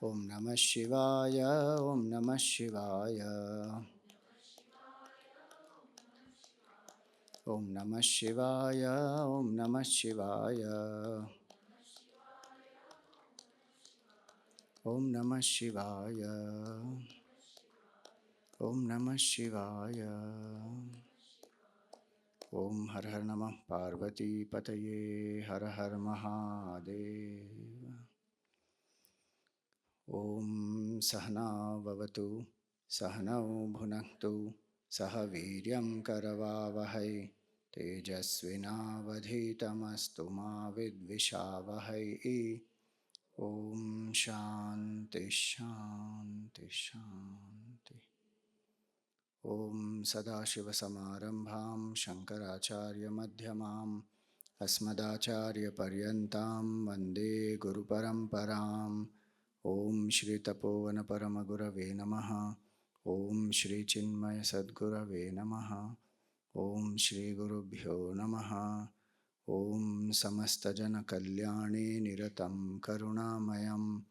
Om Namah Shivaya, Om Namah Shivaya. Om Namah Shivaya, Om Namah Shivaya. Om Namah Shivaya. Om Namah Shivaya. Om Har Har Namah Parvati Pataye Har Har Mahadev. Om Sahna Vavatu Sahnau Bhunaktu Saha Viryam Karavavahai Tejasvinavadhitamastu ma vidvishavahai. Om Shanti Shanti Shanti. Om Sadashivasamarambham Shankaracharya Madhyamam Asmadacharya Paryantam Vande Guru Paramparam. Om Shri Tapovana Paramagurave Namaha. Om Shri Chinmaya Sadgurave Namaha. Om Shri Gurubhyo Namaha. Om Samastajana Kalyane Niratam Karunamayam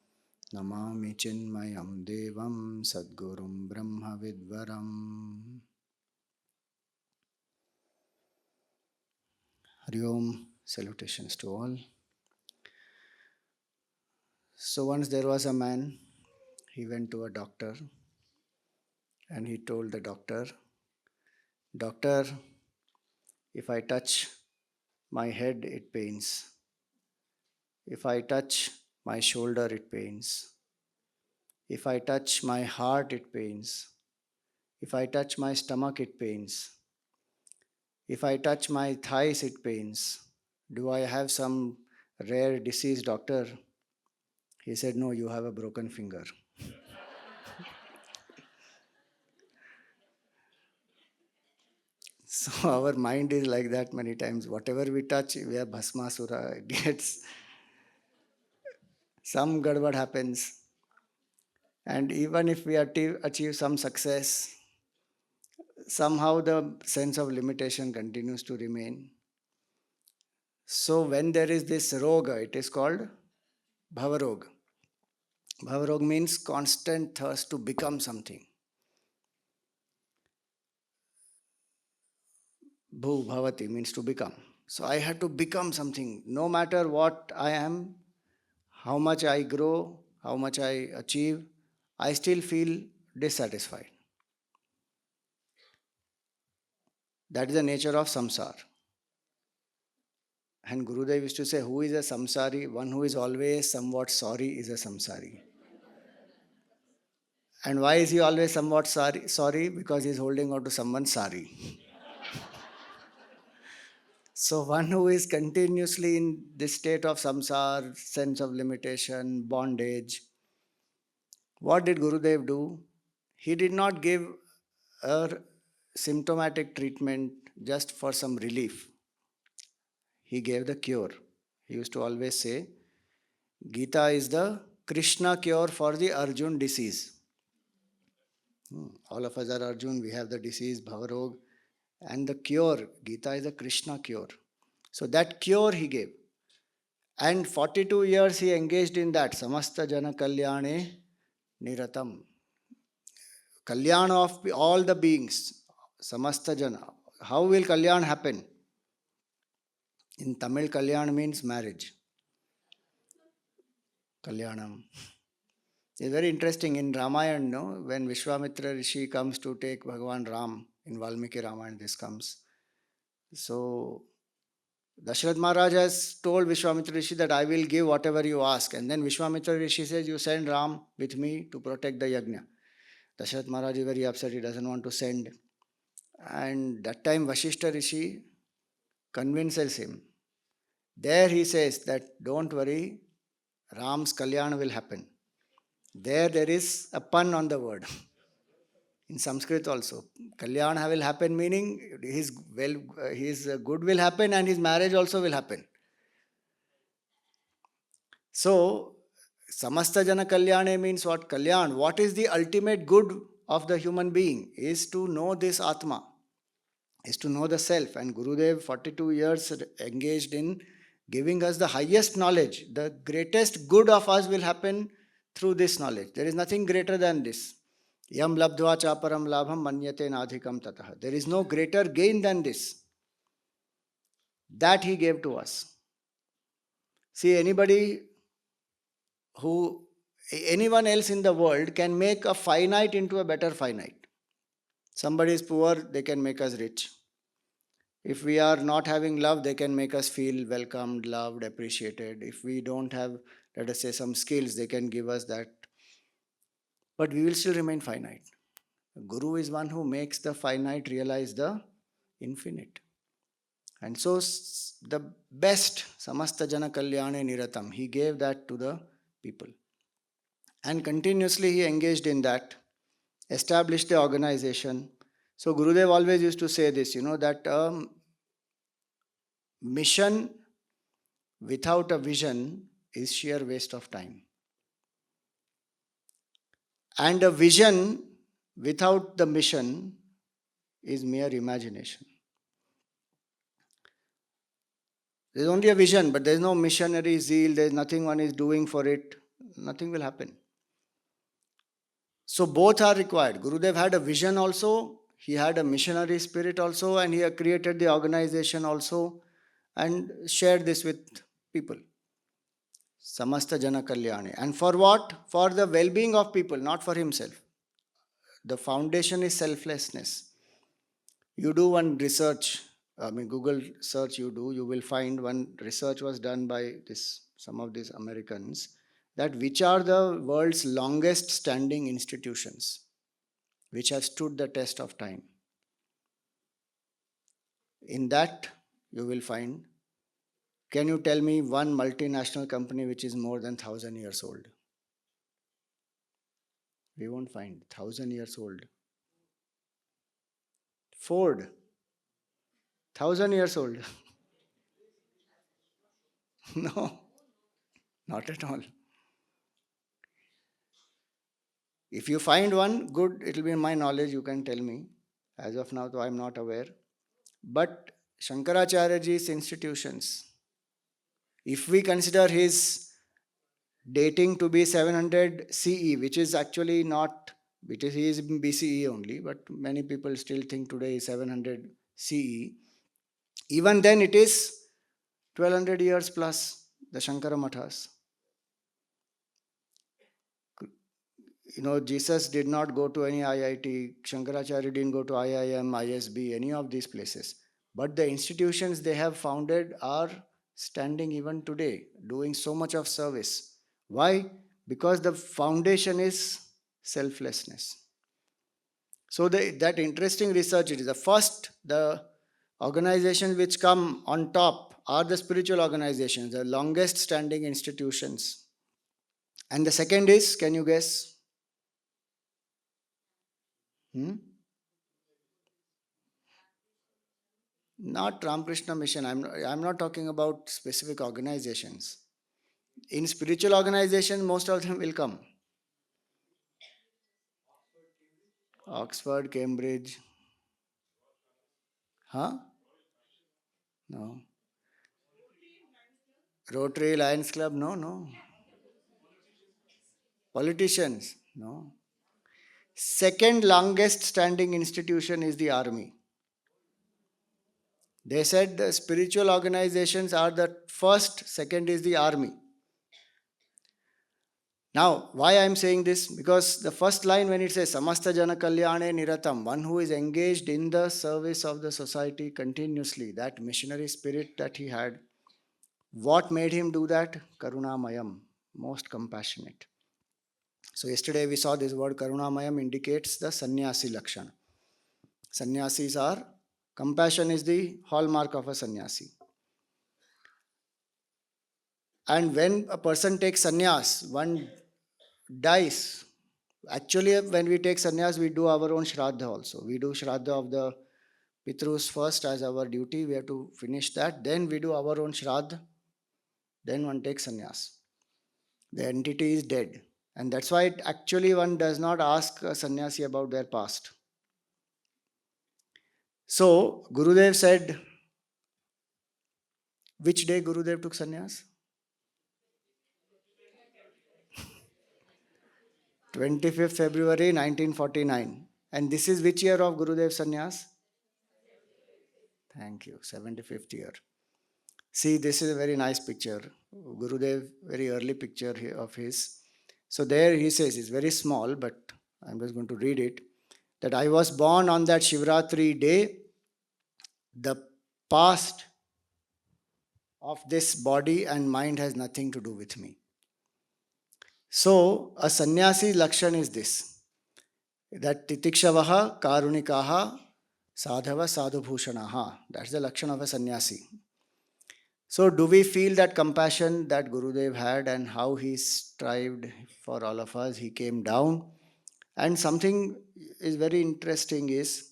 Namami Chinmayam Devam Sadgurum Brahma Vidvaram. Hari Om, salutations to all. So once there was a man, he went to a doctor and he told the doctor, "Doctor, if I touch my head, it pains. If I touch my shoulder, it pains. If I touch my heart, it pains. If I touch my stomach, it pains. If I touch my thighs, it pains. Do I have some rare disease, doctor?" He said, "No, you have a broken finger." So our mind is like that many times. Whatever we touch, we are bhasmasura. It gets some gadbad happens. And even if we achieve some success, somehow the sense of limitation continues to remain. So when there is this roga, it is called bhavarog. Bhavarog means constant thirst to become something. Bhu bhavati means to become. So I had to become something. No matter what I am, how much I grow, how much I achieve, I still feel dissatisfied. That is the nature of samsara. And Gurudev used to say, who is a samsari? One who is always somewhat sorry is a samsari. And why is he always somewhat sorry? Because he is holding on to someone's sari. So one who is continuously in this state of samsara, sense of limitation, bondage, what did Gurudev do? He did not give a symptomatic treatment just for some relief. He gave the cure. He used to always say, Gita is the Krishna cure for the Arjun disease. All of us are Arjun, we have the disease, Bhavarog, and the cure, Gita is the Krishna cure. So that cure he gave. And 42 years he engaged in that. Samasta Jana Kalyane Niratam. Kalyana of all the beings. Samasta Jana. How will Kalyan happen? In Tamil, Kalyan means marriage. Kalyanam. It's very interesting in Ramayana, no? When Vishwamitra Rishi comes to take Bhagavan Ram, in Valmiki Ramayana this comes. So Dashrath Maharaj has told Vishwamitra Rishi that I will give whatever you ask. And then Vishwamitra Rishi says, you send Ram with me to protect the yajna. Dashrath Maharaj is very upset, he doesn't want to send. And that time Vashishta Rishi convinces him. There he says that don't worry, Ram's Kalyan will happen. There is a pun on the word. In Sanskrit also. Kalyana will happen meaning his good will happen and his marriage also will happen. So, Samasta Jana Kalyane means what? Kalyan. What is the ultimate good of the human being? Is to know this Atma. Is to know the self. And Gurudev 42 years engaged in giving us the highest knowledge. The greatest good of us will happen through this knowledge. There is nothing greater than this. Yam labdva chaparam labham manyate nadhikam tatah. There is no greater gain than this. That he gave to us. See, who, anyone else in the world can make a finite into a better finite. Somebody is poor, they can make us rich. If we are not having love, they can make us feel welcomed, loved, appreciated. If we don't have, let us say, some skills, they can give us that. But we will still remain finite. Guru is one who makes the finite realize the infinite. And so the best, samasta jana kalyane niratam, he gave that to the people. And continuously he engaged in that, established the organization. So Gurudev always used to say this, that mission without a vision is sheer waste of time. And a vision without the mission is mere imagination. There's only a vision, but there's no missionary zeal, there's nothing one is doing for it, nothing will happen. So both are required. Gurudev had a vision also, he had a missionary spirit also, and he had created the organization also and shared this with people. Samasta Jana Kalyane. And for what? For the well-being of people, not for himself. The foundation is selflessness. You do one research, Google search you will find one research was done by some of these Americans, that which are the world's longest standing institutions, which have stood the test of time. In that, you will find, can you tell me one multinational company which is more than 1,000 years old? We won't find 1,000 years old. Ford, 1,000 years old. No, not at all. If you find one, good, it will be in my knowledge, you can tell me. As of now, though I am not aware. But Shankaracharyaji's institutions, if we consider his dating to be 700 CE, which is actually not, he is BCE only, but many people still think today is 700 CE. Even then it is 1200 years plus, the Shankara Mathas. Jesus did not go to any IIT, Shankaracharya didn't go to IIM, ISB, any of these places. But the institutions they have founded are standing even today, doing so much of service. Why? Because the foundation is selflessness. So that interesting research, it is the organizations which come on top are the spiritual organizations, the longest standing institutions. And the second is, can you guess? Not Ramakrishna Mission. I'm not talking about specific organizations. In spiritual organizations, most of them will come. Oxford, Cambridge. Huh? No. Rotary, Lions Club? No. Politicians? No. Second longest standing institution is the army. They said the spiritual organizations are the first, second is the army. Now, why I am saying this? Because the first line when it says Samasta Jana Kalyane Niratam, one who is engaged in the service of the society continuously, that missionary spirit that he had, what made him do that? Karunamayam, most compassionate. So yesterday we saw this word Karunamayam indicates the sannyasi lakshana. Sannyasis are, compassion is the hallmark of a sannyasi. And when a person takes sannyas, one dies. Actually, when we take sannyas, we do our own shraddha also. We do shraddha of the Pitrus first as our duty. We have to finish that. Then we do our own shraddha. Then one takes sannyas. The entity is dead. And that's why actually one does not ask a sannyasi about their past. So, Gurudev said, which day Gurudev took sannyas? 25th February 1949. And this is which year of Gurudev Sannyas? Thank you, 75th year. See, this is a very nice picture. Gurudev, very early picture of his. So there he says, it's very small, but I'm just going to read it, that I was born on that Shivratri day. The past of this body and mind has nothing to do with me. So a sannyasi lakshan is this, that titikshavah karunikaha sadhava sadhubhushanaha. That's the lakshan of a sannyasi. So do we feel that compassion that Gurudev had and how he strived for all of us? He came down. And something is very interesting is,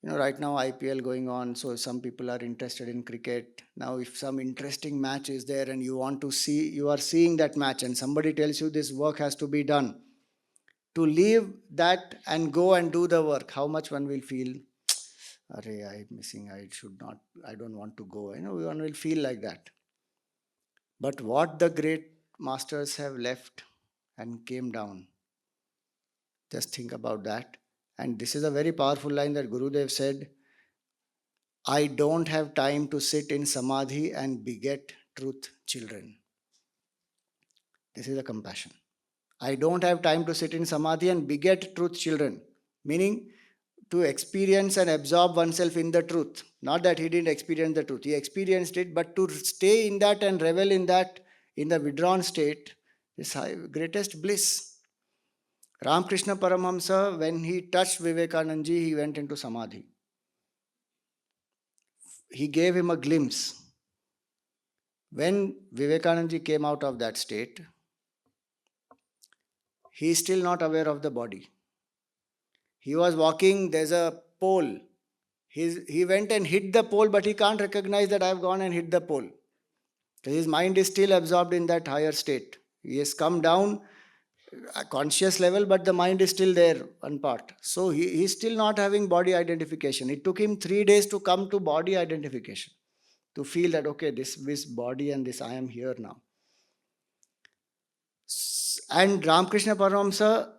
right now IPL going on, so some people are interested in cricket. Now, if some interesting match is there and you want to see, you are seeing that match and somebody tells you this work has to be done, to leave that and go and do the work, how much one will feel, Array, I'm missing, I should not, I don't want to go. One will feel like that. But what the great masters have left and came down, just think about that. And this is a very powerful line that Gurudev said, I don't have time to sit in samadhi and beget truth children. This is a compassion. I don't have time to sit in samadhi and beget truth children. Meaning to experience and absorb oneself in the truth. Not that he didn't experience the truth. He experienced it, but to stay in that and revel in that, in the withdrawn state, is greatest bliss. Ramakrishna Paramhamsa, when he touched Vivekanandaji, he went into samadhi. He gave him a glimpse. When Vivekanandaji came out of that state, he is still not aware of the body. He was walking, there's a pole. He went and hit the pole, but he can't recognize that I have gone and hit the pole. His mind is still absorbed in that higher state. He has come down a conscious level, but the mind is still there, one part. So he's still not having body identification. It took him 3 days to come to body identification, to feel that, okay, this body and this I am here now. And Ramakrishna Paramhamsa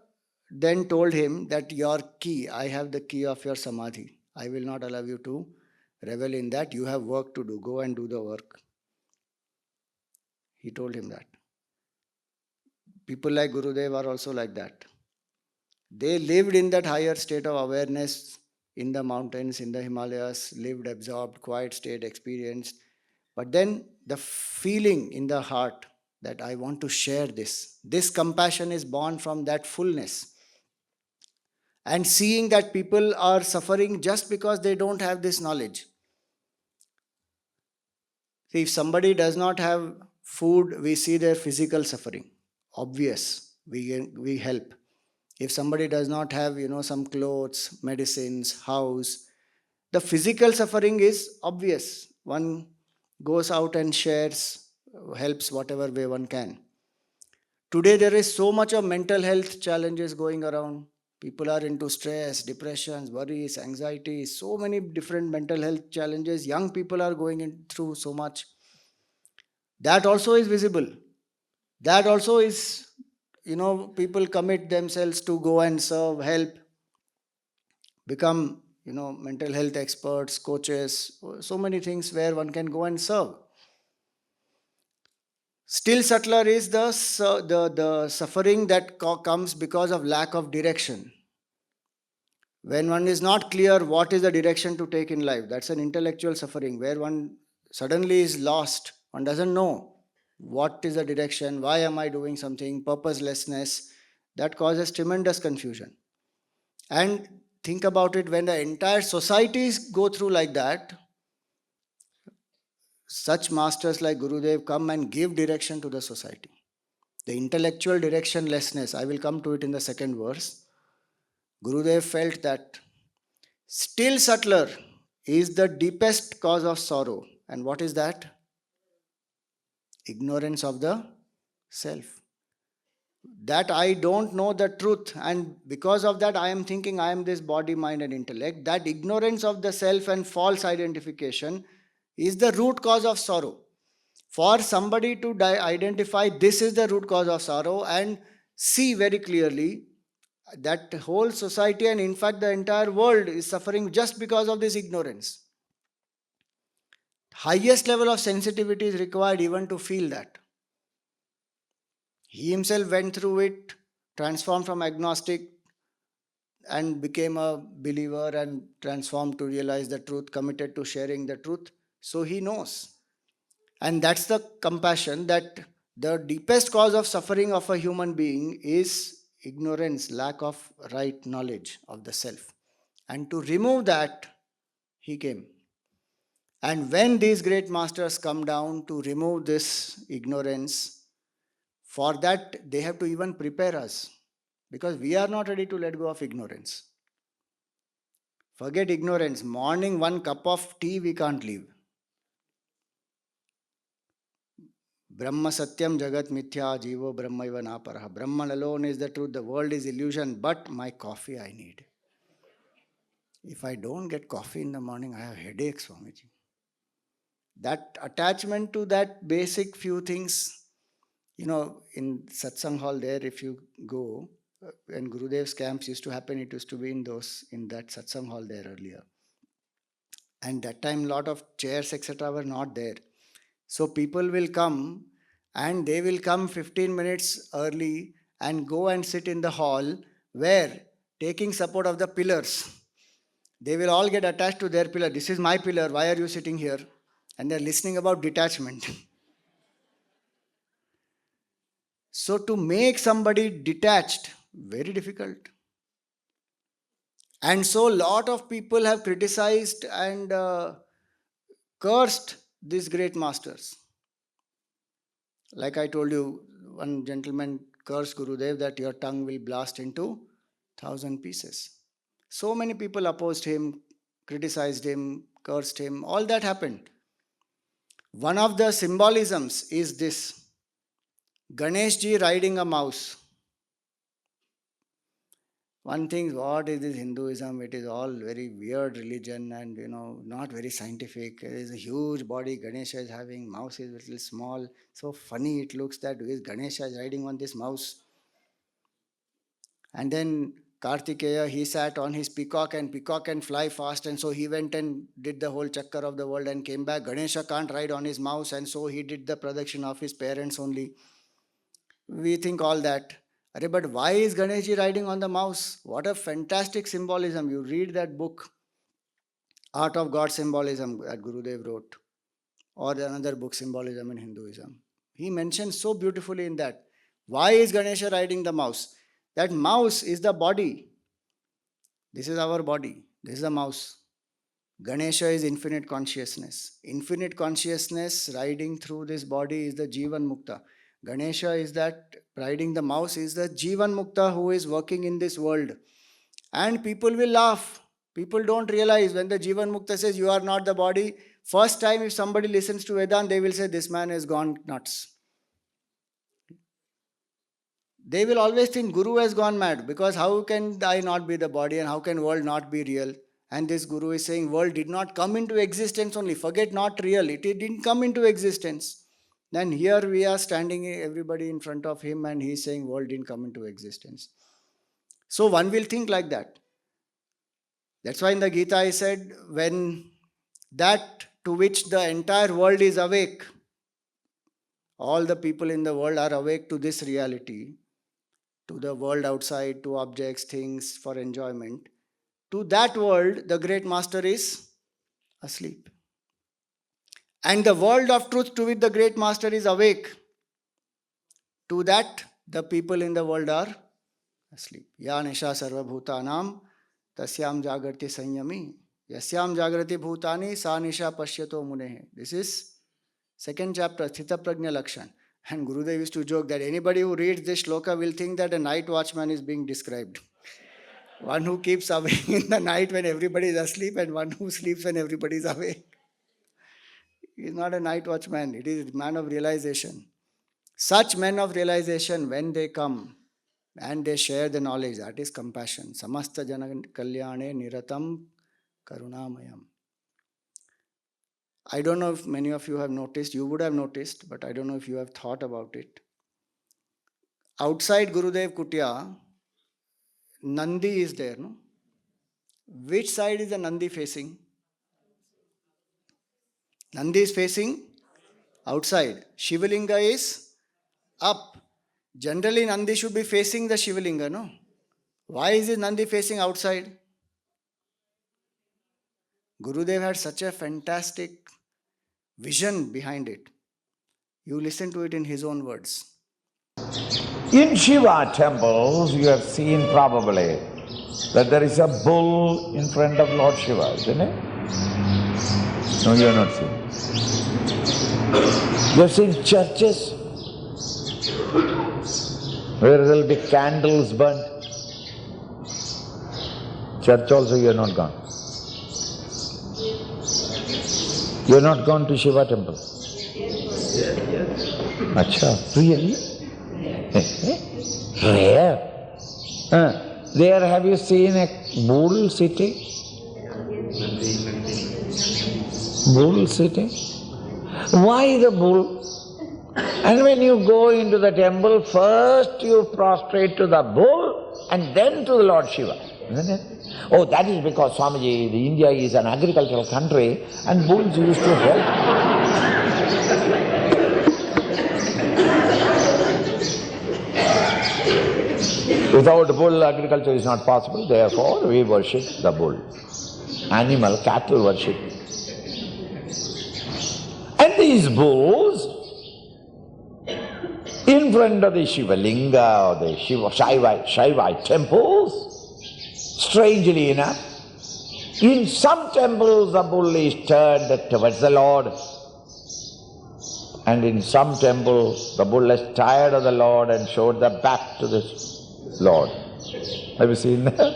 then told him that your key, I have the key of your samadhi. I will not allow you to revel in that. You have work to do. Go and do the work. He told him that. People like Gurudev are also like that. They lived in that higher state of awareness in the mountains, in the Himalayas, lived, absorbed, quiet state, experienced. But then the feeling in the heart that I want to share this. This compassion is born from that fullness. And seeing that people are suffering just because they don't have this knowledge. See, if somebody does not have food, we see their physical suffering. Obvious, we help. If somebody does not have, some clothes, medicines, house, the physical suffering is obvious. One goes out and shares, helps whatever way one can. Today there is so much of mental health challenges going around. People are into stress, depressions, worries, anxiety, so many different mental health challenges. Young people are going through so much. That also is visible. That also is, people commit themselves to go and serve, help, become, mental health experts, coaches, so many things where one can go and serve. Still subtler is the suffering that comes because of lack of direction. When one is not clear what is the direction to take in life, that's an intellectual suffering where one suddenly is lost. One doesn't know what is the direction, why am I doing something, purposelessness. That causes tremendous confusion. And think about it, when the entire societies go through like that, such masters like Gurudev come and give direction to the society. The intellectual directionlessness, I will come to it in the second verse. Gurudev felt that still subtler is the deepest cause of sorrow. And what is that? Ignorance of the self. That I don't know the truth, and because of that I am thinking I am this body, mind and intellect. That ignorance of the self and false identification is the root cause of sorrow. For somebody to identify this is the root cause of sorrow and see very clearly that whole society and in fact the entire world is suffering just because of this ignorance. Highest level of sensitivity is required even to feel that. He himself went through it, transformed from agnostic and became a believer and transformed to realize the truth, committed to sharing the truth. So he knows. And that's the compassion that the deepest cause of suffering of a human being is ignorance, lack of right knowledge of the self. And to remove that, he came. And when these great masters come down to remove this ignorance, for that they have to even prepare us because we are not ready to let go of ignorance. Forget ignorance. Morning, one cup of tea we can't leave. Brahma Satyam Jagat Mithya Jivo Brahmaiva Naparaha. Brahman alone is the truth. The world is illusion, but my coffee I need. If I don't get coffee in the morning, I have headaches, Swamiji. That attachment to that basic few things, in satsang hall there, if you go, when Gurudev's camps used to happen, it used to be in that satsang hall there earlier. And that time, lot of chairs, etc., were not there. So people will come and they will come 15 minutes early and go and sit in the hall where taking support of the pillars. They will all get attached to their pillar. This is my pillar. Why are you sitting here? And they're listening about detachment. So to make somebody detached, very difficult. And so lot of people have criticized and cursed these great masters. Like I told you, one gentleman cursed Gurudev that your tongue will blast into 1,000 pieces. So many people opposed him, criticized him, cursed him. All that happened. One of the symbolisms is this: Ganeshji riding a mouse. One thinks, what is this Hinduism? It is all very weird religion and not very scientific. There is a huge body Ganesha is having, mouse is a little small. So funny it looks that Ganesha is riding on this mouse. And then Kartikeya, he sat on his peacock can fly fast, and so he went and did the whole chakkar of the world and came back. Ganesha can't ride on his mouse, and so he did the production of his parents only. We think all that. But why is Ganeshji riding on the mouse? What a fantastic symbolism. You read that book, Art of God Symbolism, that Gurudev wrote, or another book, Symbolism in Hinduism. He mentions so beautifully in that. Why is Ganesha riding the mouse? That mouse is the body. This is our body. This is the mouse. Ganesha is infinite consciousness. Infinite consciousness riding through this body is the Jivan Mukta. Ganesha is that riding the mouse is the Jivan Mukta who is working in this world. And people will laugh. People don't realize when the Jivan Mukta says you are not the body. First time if somebody listens to Vedant, they will say this man has gone nuts. They will always think Guru has gone mad because how can I not be the body and how can world not be real? And this Guru is saying world did not come into existence only. Forget not real. It didn't come into existence. Then here we are standing everybody in front of him and he's saying world didn't come into existence. So one will think like that. That's why in the Gita I said when that to which the entire world is awake, all the people in the world are awake to this reality, to the world outside, to objects, things for enjoyment. To that world, the great master is asleep. And the world of truth to which the great master is awake, to that the people in the world are asleep. Ya nisha sarva bhutanam tasyam jagrati sanyami yasyam jagrati bhutani sa nisha pashyato munehe. This is second chapter, Sthita Prajna Lakshan. And Gurudev used to joke that anybody who reads this shloka will think that a night watchman is being described. One who keeps awake in the night when everybody is asleep and one who sleeps when everybody is awake. He is not a night watchman, it is a man of realization. Such men of realization, when they come and they share the knowledge, that is compassion. Samasta jana kalyane niratam karunamayam. I don't know if many of you have noticed, you would have noticed, but I don't know if you have thought about it. outside Gurudev Kutya, Nandi is there, no? Which side is the Nandi facing? Nandi is facing outside. Shivalinga is up. Generally, Nandi should be facing the Shivalinga, no? Why is Nandi facing outside? Gurudev had such a fantastic vision behind it. You listen to it in his own words. In Shiva temples, you have seen probably that there is a bull in front of Lord Shiva, isn't it? No, you have not seen. You have seen churches where there will be candles burnt. Church also you have not gone. You have not gone to Shiva temple? Acha, really? Rare. There have you seen a bull sitting? Bull sitting? Why the bull? And when you go into the temple, first you prostrate to the bull and then to the Lord Shiva, isn't it? Oh, that is because Swamiji, India is an agricultural country and bulls used to help. Without bull, agriculture is not possible, therefore we worship the bull. Animal, cattle worship. And these bulls, in front of the Shivalinga or the Shaivite temples, strangely enough, in some temples the bull is turned towards the Lord, and in some temples the bull is tired of the Lord and showed the back to the Lord. Have you seen that?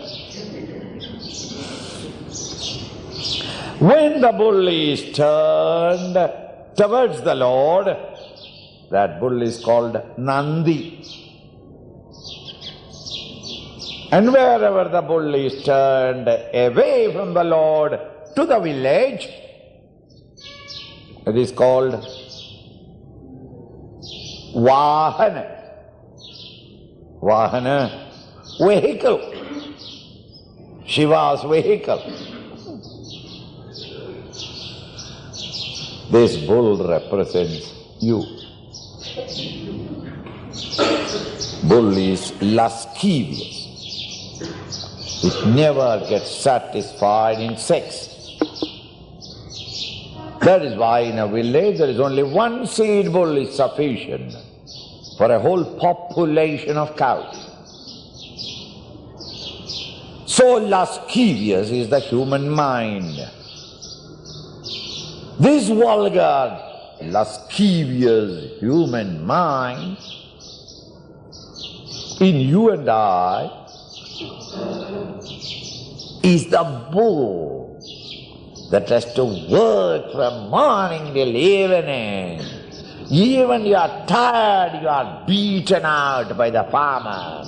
When the bull is turned towards the Lord, that bull is called Nandi. And wherever the bull is turned away from the Lord to the village, it is called Vahana. Vahana, vehicle. Shiva's vehicle. This bull represents you. Bull is lascivious. It never gets satisfied in sex. That is why in a village there is only one seed bull is sufficient for a whole population of cows. So lascivious is the human mind. This vulgar, lascivious human mind in you and I is the bull that has to work from morning till evening. Even you are tired, you are beaten out by the farmer.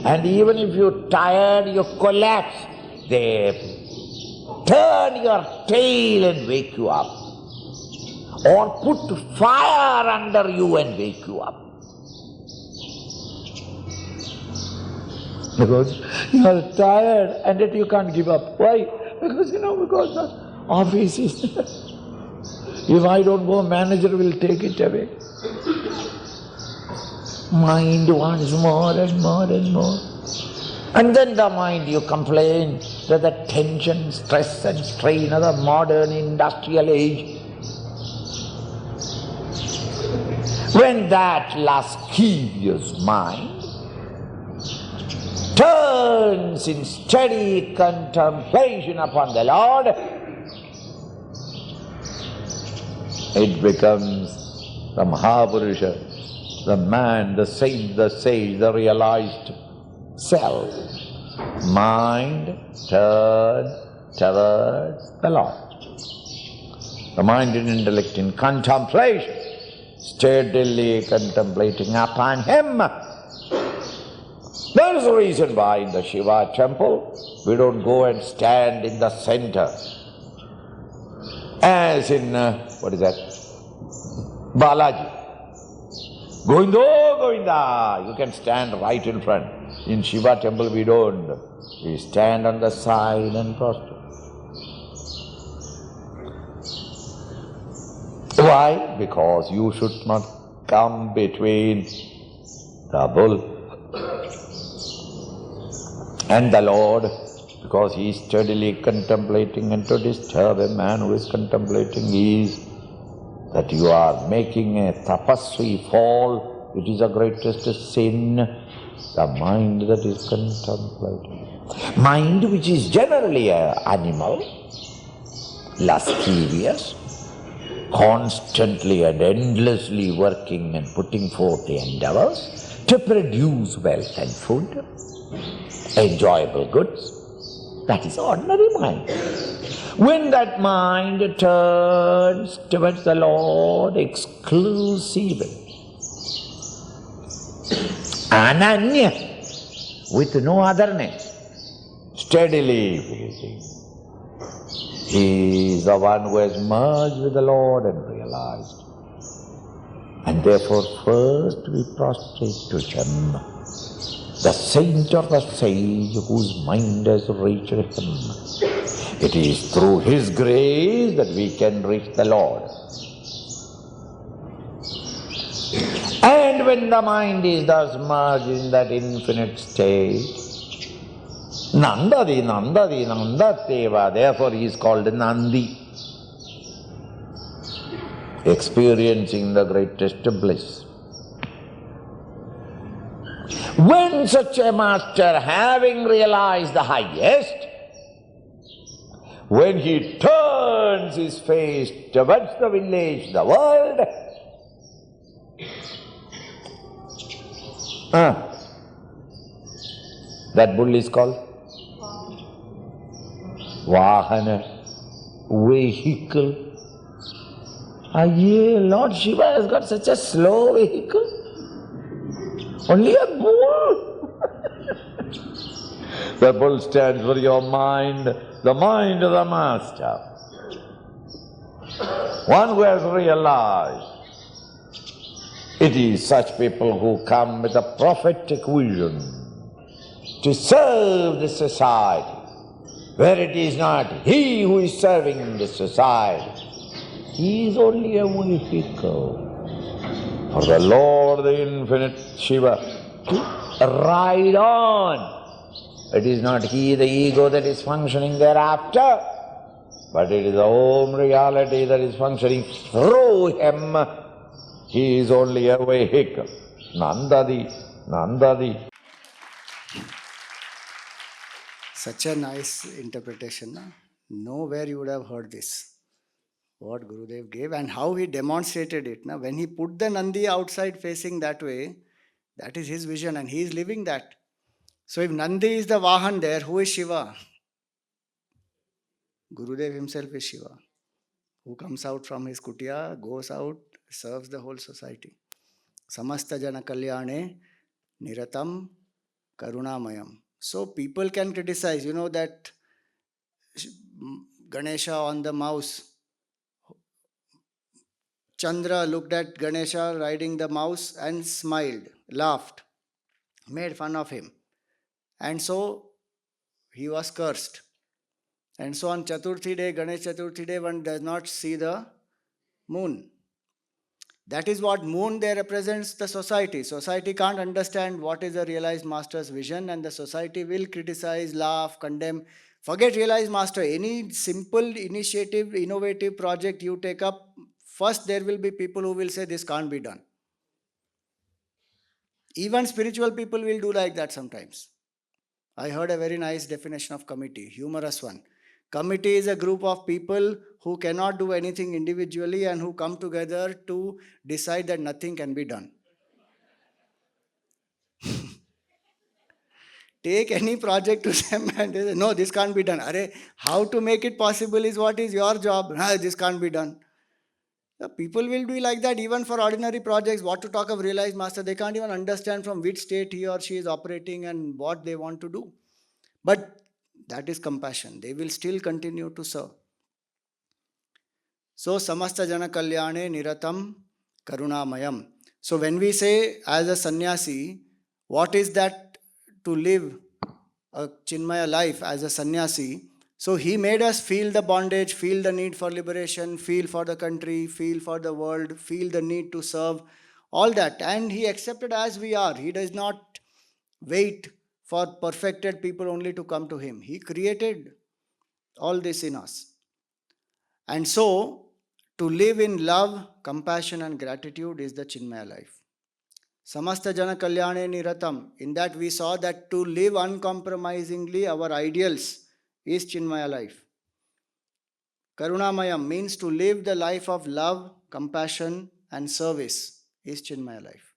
And even if you're tired, you collapse, they turn your tail and wake you up. Or put fire under you and wake you up. Because you are tired and yet you can't give up. Why? Because because the office is there. If I don't go, manager will take it away. Mind wants more and more and more. And then the mind, you complain that the tension, stress and strain of the modern industrial age. When that lascivious mind turns in steady contemplation upon the Lord, it becomes the Mahapuruša, the man, the saint, the sage, the realized self. Mind turned towards the Lord. The mind and intellect in contemplation, steadily contemplating upon Him. There is a reason why in the Shiva temple we don't go and stand in the center. As in, Balaji. Govinda, Govinda, you can stand right in front. In Shiva temple we don't. We stand on the side and prostrate. Why? Because you should not come between the bull and the Lord, because he is steadily contemplating, and to disturb a man who is contemplating is that you are making a tapasvi fall. It is the greatest sin, the mind that is contemplating. Mind which is generally an animal, lascivious, constantly and endlessly working and putting forth the endeavors to produce wealth and food, enjoyable goods. That is ordinary mind. When that mind turns towards the Lord exclusively, Ananya, with no other name, steadily pleasing, he is the one who has merged with the Lord and realized. And therefore first we prostrate to him, the saint or the sage whose mind has reached him. It is through his grace that we can reach the Lord. And when the mind is thus merged in that infinite state, Nandadi, Nandadi, Nandateva, therefore he is called Nandi, experiencing the greatest bliss. When such a master, having realized the highest, when he turns his face towards the village, the world, that bull is called Vahana, vehicle. Lord Shiva has got such a slow vehicle. Only a bull. The bull stands for your mind, the mind of the master. One who has realized. It is such people who come with a prophetic vision to serve the society, where it is not he who is serving the society. He is only a vehicle for the Lord, the infinite Shiva, to ride on. It is not he, the ego, that is functioning thereafter, but it is the Om reality that is functioning through him. He is only a vehicle. Nandadi, Nandadi. Such a nice interpretation. No? Nowhere you would have heard this. What Gurudev gave and how he demonstrated it. Now, when he put the Nandi outside facing that way, that is his vision and he is living that. So if Nandi is the Vahan there, who is Shiva? Gurudev himself is Shiva, who comes out from his kutia, goes out, serves the whole society. Samasta jana kalyane niratam karunamayam. So people can criticize, that Ganesha on the mouse. Chandra looked at Ganesha riding the mouse and smiled, laughed, made fun of him. And so he was cursed. And so on Chaturthi day, Ganesh Chaturthi day, one does not see the moon. That is what moon there represents the society. Society can't understand what is the realized master's vision, and the society will criticize, laugh, condemn. Forget realized master. Any simple initiative, innovative project you take up, first there will be people who will say this can't be done. Even spiritual people will do like that sometimes. I heard a very nice definition of committee, humorous one. Committee is a group of people who cannot do anything individually and who come together to decide that nothing can be done. Take any project to them and they say, no, this can't be done. Arey, how to make it possible is what is your job. This can't be done. The people will be like that even for ordinary projects. What to talk of realized master? They can't even understand from which state he or she is operating and what they want to do. But that is compassion. They will still continue to serve. So, samasta jana kalyane niratam karunamayam. So when we say as a sannyasi, what is that to live a Chinmaya life as a sannyasi? So he made us feel the bondage, feel the need for liberation, feel for the country, feel for the world, feel the need to serve, all that. And he accepted as we are. He does not wait for perfected people only to come to him. He created all this in us. And so, to live in love, compassion, and gratitude is the Chinmaya life. Samasta Jana Kalyane Niratam. In that we saw that to live uncompromisingly our ideals is Chinmaya life. Karunamayam means to live the life of love, compassion, and service is Chinmaya life.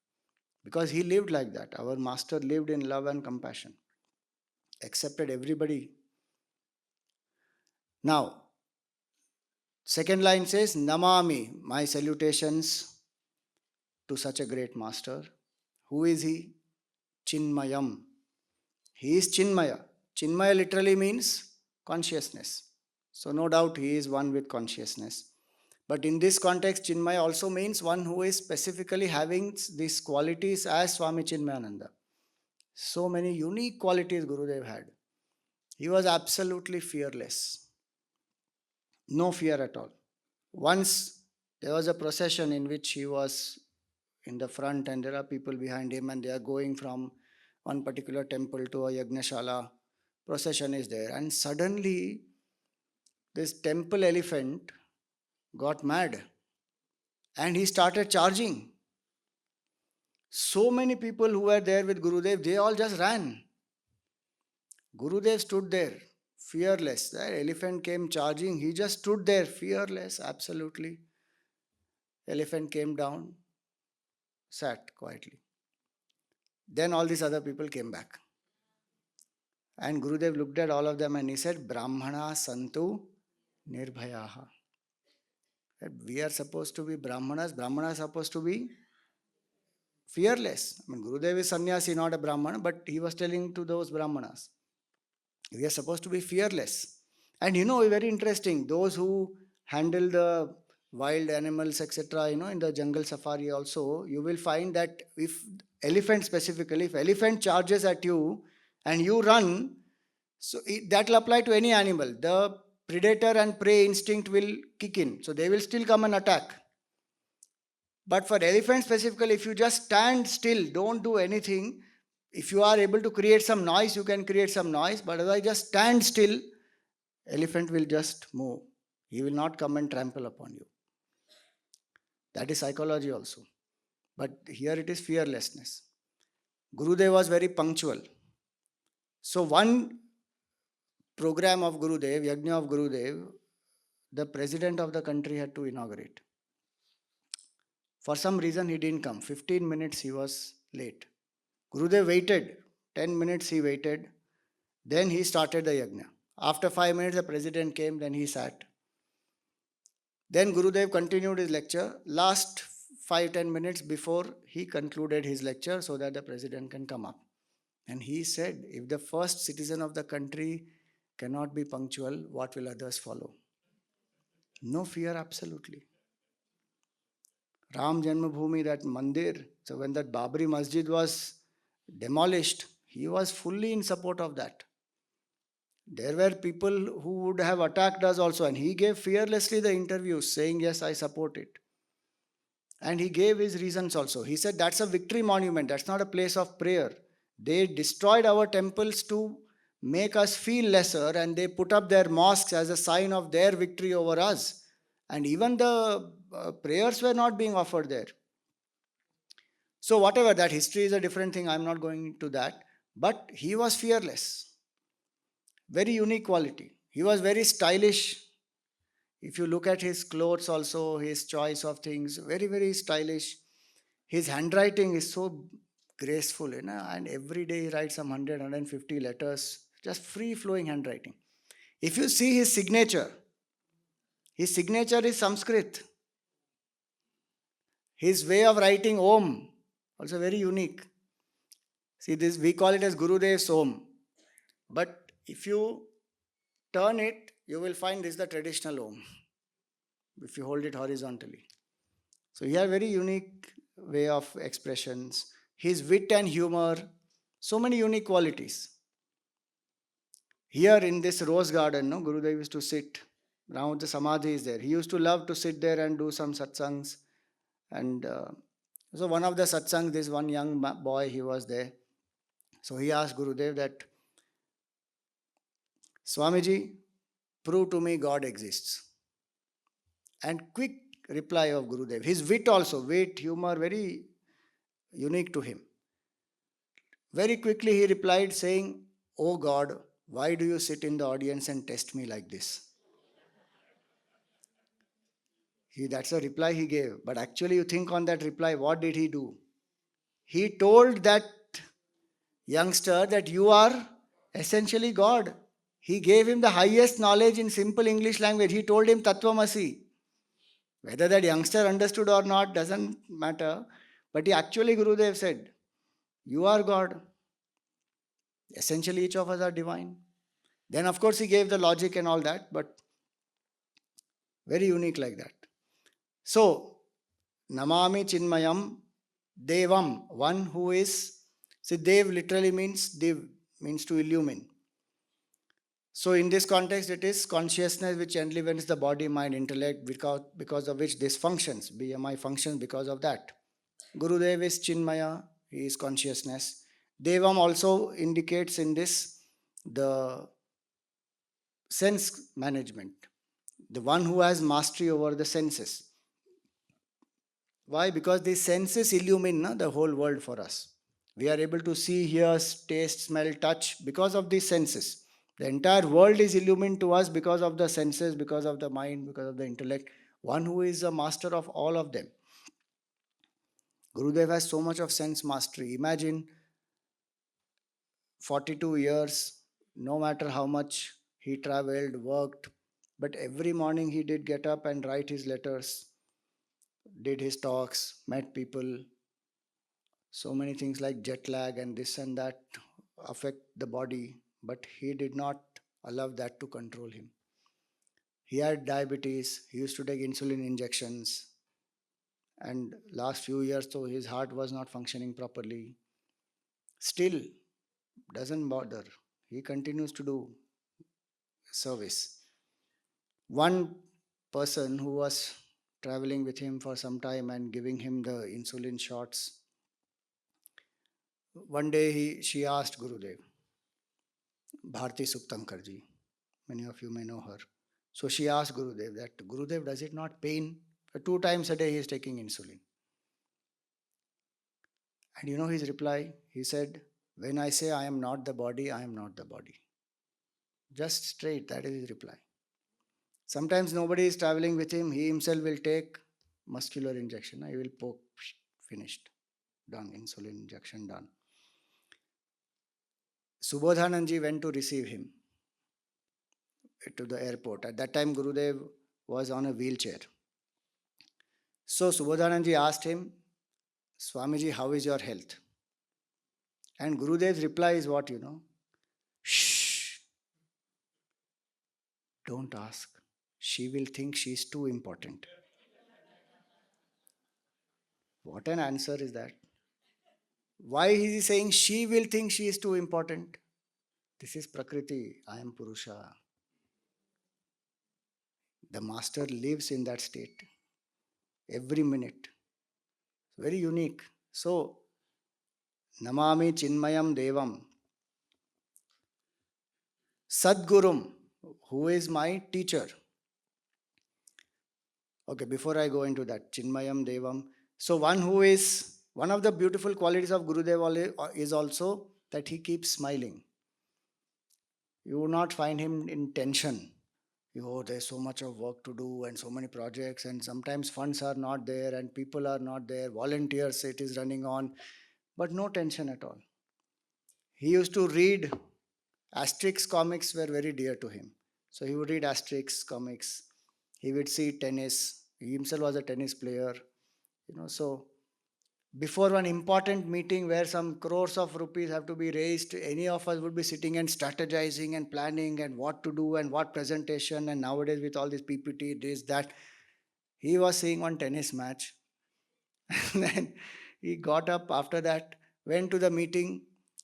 Because he lived like that. Our master lived in love and compassion, accepted everybody. Now, second line says, Namami, my salutations to such a great master. Who is he? Chinmayam. He is Chinmaya. Chinmaya literally means consciousness. So, no doubt he is one with consciousness. But in this context, Chinmaya also means one who is specifically having these qualities as Swami Chinmayananda. So many unique qualities Gurudev had. He was absolutely fearless. No fear at all. Once there was a procession in which he was in the front and there are people behind him and they are going from one particular temple to a Yagnashala. Procession is there, and suddenly this temple elephant got mad and he started charging. So many people who were there with Gurudev, they all just ran. Gurudev stood there, fearless. The elephant came charging, he just stood there, fearless, absolutely. Elephant came down, sat quietly. Then all these other people came back. And Gurudev looked at all of them and he said, Brahmana Santu Nirbhayaha. We are supposed to be Brahmanas. Brahmanas are supposed to be fearless. I mean, Gurudev is sannyasi, not a Brahmana, but he was telling to those Brahmanas, we are supposed to be fearless. And very interesting, those who handle the wild animals, etc., in the jungle safari also, you will find that if elephant specifically, if elephant charges at you and you run, so that will apply to any animal. The predator and prey instinct will kick in. So they will still come and attack. But for elephant specifically, if you just stand still, don't do anything, if you are able to create some noise, you can create some noise. But otherwise, just stand still, elephant will just move. He will not come and trample upon you. That is psychology also. But here it is fearlessness. Gurudev was very punctual. So one program of Gurudev, Yajna of Gurudev, the president of the country had to inaugurate. For some reason he didn't come. 15 minutes he was late. Gurudev waited. 10 minutes he waited. Then he started the yajna. After 5 minutes the president came, then he sat. Then Gurudev continued his lecture. Last 5-10 minutes before he concluded his lecture so that the president can come up. And he said, if the first citizen of the country cannot be punctual, what will others follow? No fear, absolutely. Ram Janmabhoomi, that mandir, so when that Babri Masjid was demolished, he was fully in support of that. There were people who would have attacked us also, and he gave fearlessly the interviews saying, yes, I support it. And he gave his reasons also. He said, that's a victory monument, that's not a place of prayer. They destroyed our temples to make us feel lesser, and they put up their mosques as a sign of their victory over us. And even the prayers were not being offered there. So whatever, that history is a different thing, I'm not going into that. But he was fearless. Very unique quality. He was very stylish. If you look at his clothes also, his choice of things, very, very stylish. His handwriting is so graceful, and every day he writes some 100, 150 letters, just free-flowing handwriting. If you see his signature is Sanskrit. His way of writing Om, also very unique. See, this we call it as Gurudev's Om. But if you turn it, you will find this is the traditional Om, if you hold it horizontally. So he had very unique way of expressions, his wit and humor, so many unique qualities. Here in this rose garden, no, Gurudev used to sit. Now the samadhi is there. He used to love to sit there and do some satsangs. And so one of the satsangs, this one young boy, he was there. So he asked Gurudev that, Swamiji, prove to me God exists. And quick reply of Gurudev. His wit also, wit, humor, very unique to him. Very quickly he replied saying, Oh God, why do you sit in the audience and test me like this? That's a reply he gave. But actually, you think on that reply, what did he do? He told that youngster that you are essentially God. He gave him the highest knowledge in simple English language. He told him Tattvamasi. Whether that youngster understood or not doesn't matter. But he actually, Gurudev said, you are God. Essentially, each of us are divine. Then, of course, he gave the logic and all that, but very unique like that. So, Namami Chinmayam Devam, one who is, see, Dev literally means Dev, means to illumine. So, in this context, it is consciousness which enlivens the body, mind, intellect, because of which this functions. BMI functions because of that. Gurudev is Chinmaya, he is consciousness. Devam also indicates in this the sense management, the one who has mastery over the senses. Why? Because these senses illumine the whole world for us. We are able to see, hear, taste, smell, touch because of these senses. The entire world is illumined to us because of the senses, because of the mind, because of the intellect. One who is a master of all of them. Gurudev has so much of sense mastery. Imagine 42 years, no matter how much he traveled, worked, but every morning he did get up and write his letters, did his talks, met people. So many things like jet lag and this and that affect the body, but he did not allow that to control him. He had diabetes, he used to take insulin injections, and last few years, so his heart was not functioning properly. Still, doesn't bother. He continues to do service. One person who was traveling with him for some time and giving him the insulin shots, one day she asked Gurudev, Bharti Suptankarji, many of you may know her. So she asked Gurudev that, Gurudev, does it not pain? 2 times a day he is taking insulin. And you know his reply? He said, when I say I am not the body, I am not the body. Just straight, that is his reply. Sometimes nobody is traveling with him, he himself will take muscular injection. He will poke, finished, done, insulin injection done. Subodhananji went to receive him to the airport. At that time, Gurudev was on a wheelchair. So Subodhananji asked him, Swamiji, how is your health? And Gurudev's reply is what you know? Shh, don't ask. She will think she is too important. What an answer is that? Why is he saying she will think she is too important? This is Prakriti, I am Purusha. The master lives in that state every minute. Very unique. So, Namami Chinmayam Devam. Sadgurum, who is my teacher. Okay, before I go into that, Chinmayam Devam. So, one of the beautiful qualities of Gurudev is also that he keeps smiling. You will not find him in tension. Oh, there's so much of work to do and so many projects, and sometimes funds are not there and people are not there, volunteers, it is running on, but no tension at all. He used to read Asterix comics, were very dear to him. So he would read Asterix comics. He would see tennis. He himself was a tennis player. So before one important meeting where some crores of rupees have to be raised, any of us would be sitting and strategizing and planning and what to do and what presentation. And nowadays with all this PPT, this, that, he was seeing one tennis match And then he got up after that, went to the meeting,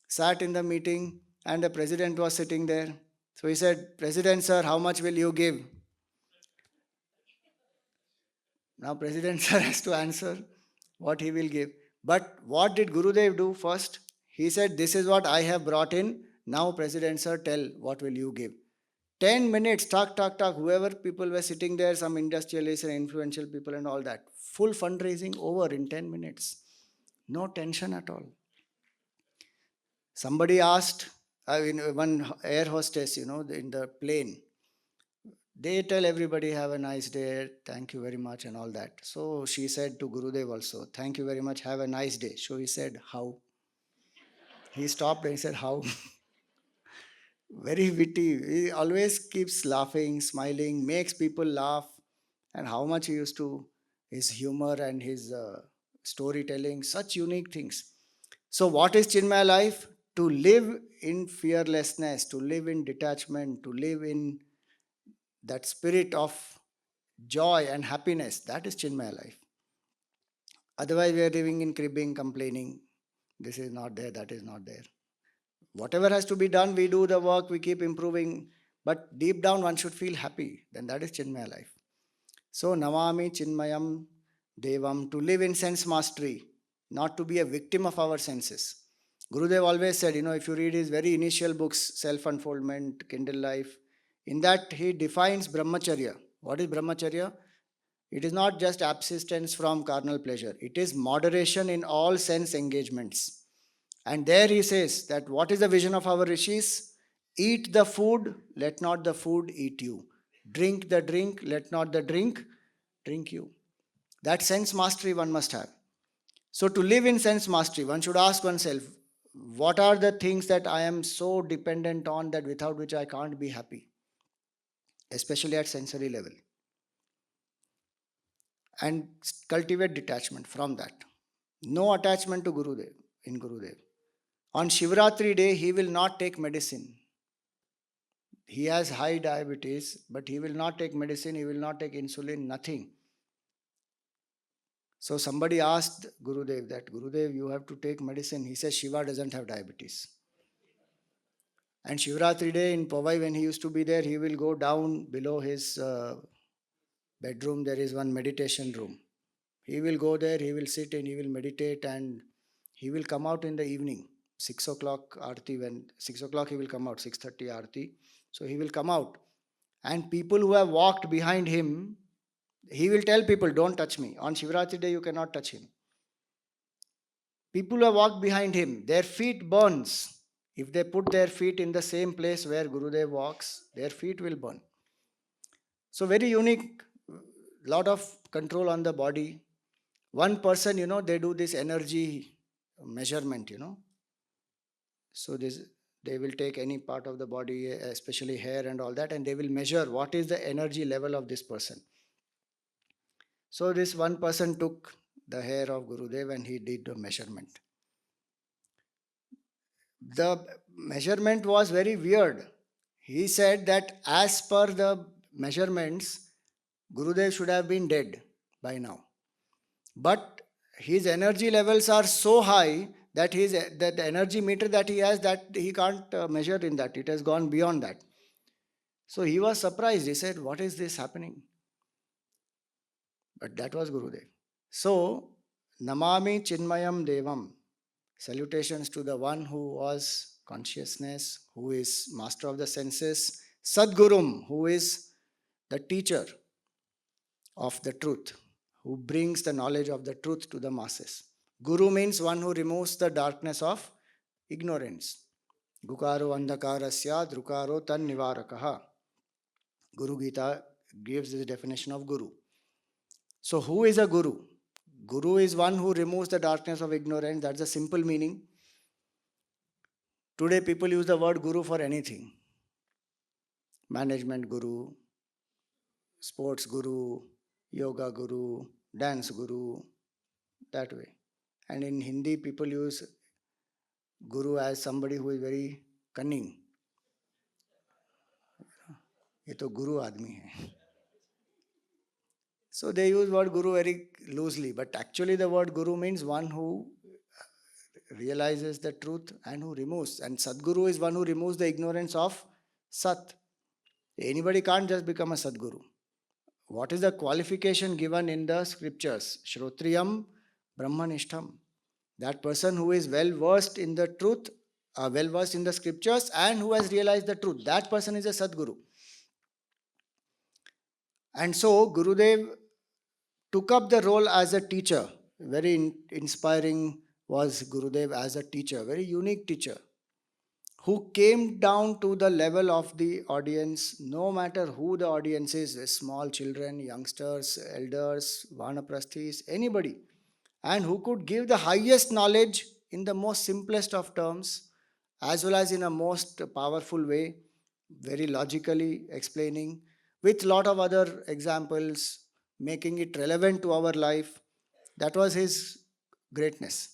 sat in the meeting, and the president was sitting there. So he said, President, sir, how much will you give? Now, President sir has to answer what he will give. But what did Gurudev do first? He said, This is what I have brought in. Now, President sir, tell what will you give? 10 minutes, talk, talk, talk. Whoever people were sitting there, some industrialists and influential people and all that. Full fundraising over in 10 minutes. No tension at all. Somebody asked, one air hostess, in the plane, they tell everybody, have a nice day, thank you very much, and all that. So she said to Gurudev also, thank you very much, have a nice day. So he said, how? He stopped and he said, how? Very witty. He always keeps laughing, smiling, makes people laugh. And how much he used to, his humor and his storytelling, such unique things. So, what is Chinmaya life? To live in fearlessness, to live in detachment, to live in that spirit of joy and happiness. That is Chinmaya life. Otherwise, we are living in cribbing, complaining. This is not there, that is not there. Whatever has to be done, we do the work, we keep improving. But deep down, one should feel happy. Then that is Chinmaya life. So, Namami Chinmayam Devam, to live in sense mastery, not to be a victim of our senses. Gurudev always said, if you read his very initial books, Self Unfoldment, Kindle Life, in that he defines brahmacharya. What is brahmacharya? It is not just abstinence from carnal pleasure, it is moderation in all sense engagements. And there he says that what is the vision of our rishis? Eat the food, let not the food eat you. Drink the drink, let not the drink drink you. That sense mastery one must have. So, to live in sense mastery, one should ask oneself, what are the things that I am so dependent on that without which I can't be happy, especially at sensory level? And cultivate detachment from that. No attachment to Gurudev in Gurudev. On Shivratri day, he will not take medicine. He has high diabetes, but he will not take medicine, he will not take insulin, nothing. So somebody asked Gurudev that, Gurudev, you have to take medicine. He says Shiva doesn't have diabetes. And Shivratri day in Powai, when he used to be there, he will go down below his bedroom. There is one meditation room. He will go there, he will sit and he will meditate, and he will come out in the evening, 6 o'clock Aarti. When 6 o'clock he will come out, 6:30 Aarti. So he will come out. And people who have walked behind him, he will tell people, don't touch me. On Shivratri day, you cannot touch him. People who have walked behind him, their feet burns. If they put their feet in the same place where Gurudev walks, their feet will burn. So very unique, lot of control on the body. One person, they do this energy measurement. So they will take any part of the body, especially hair and all that, and they will measure what is the energy level of this person. So this one person took the hair of Gurudev and he did the measurement. The measurement was very weird. He said that as per the measurements, Gurudev should have been dead by now. But his energy levels are so high that that the energy meter that he has, that he can't measure in that. It has gone beyond that. So he was surprised. He said, what is this happening? But that was Gurudev. So, Namami Chinmayam Devam. Salutations to the one who was consciousness, who is master of the senses, Sadgurum, who is the teacher of the truth, who brings the knowledge of the truth to the masses. Guru means one who removes the darkness of ignorance. Gukaro andakarasya drukaro tan nivarakaha. Guru Gita gives the definition of Guru. So, who is a Guru? Guru is one who removes the darkness of ignorance. That's the simple meaning. Today, people use the word Guru for anything. Management Guru, sports Guru, yoga Guru, dance Guru, that way. And in Hindi, people use Guru as somebody who is very cunning. ये तो गुरु आदमी है. So they use word guru very loosely, but actually the word guru means one who realizes the truth and who removes. And Sadguru is one who removes the ignorance of Sat. Anybody can't just become a Sadguru. What is the qualification given in the scriptures? Shrotriyam Brahmanishtam. That person who is well versed in the truth, well versed in the scriptures, and who has realized the truth. That person is a Sadguru. And so Gurudev took up the role as a teacher. Very inspiring was Gurudev as a teacher, very unique teacher, who came down to the level of the audience, no matter who the audience is, small children, youngsters, elders, vanaprasthis, anybody, and who could give the highest knowledge in the most simplest of terms, as well as in a most powerful way, very logically explaining, with lot of other examples, making it relevant to our life. That was his greatness.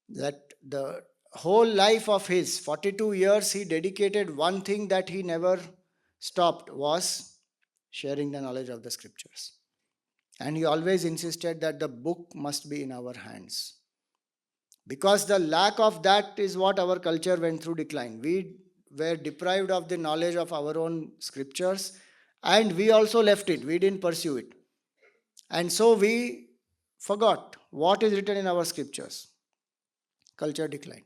That the whole life of his 42 years he dedicated one thing that he never stopped was sharing the knowledge of the scriptures. And he always insisted that the book must be in our hands, because the lack of that is what our culture went through decline. We were deprived of the knowledge of our own scriptures, and we also left it, we didn't pursue it, and so we forgot what is written in our scriptures. Culture decline.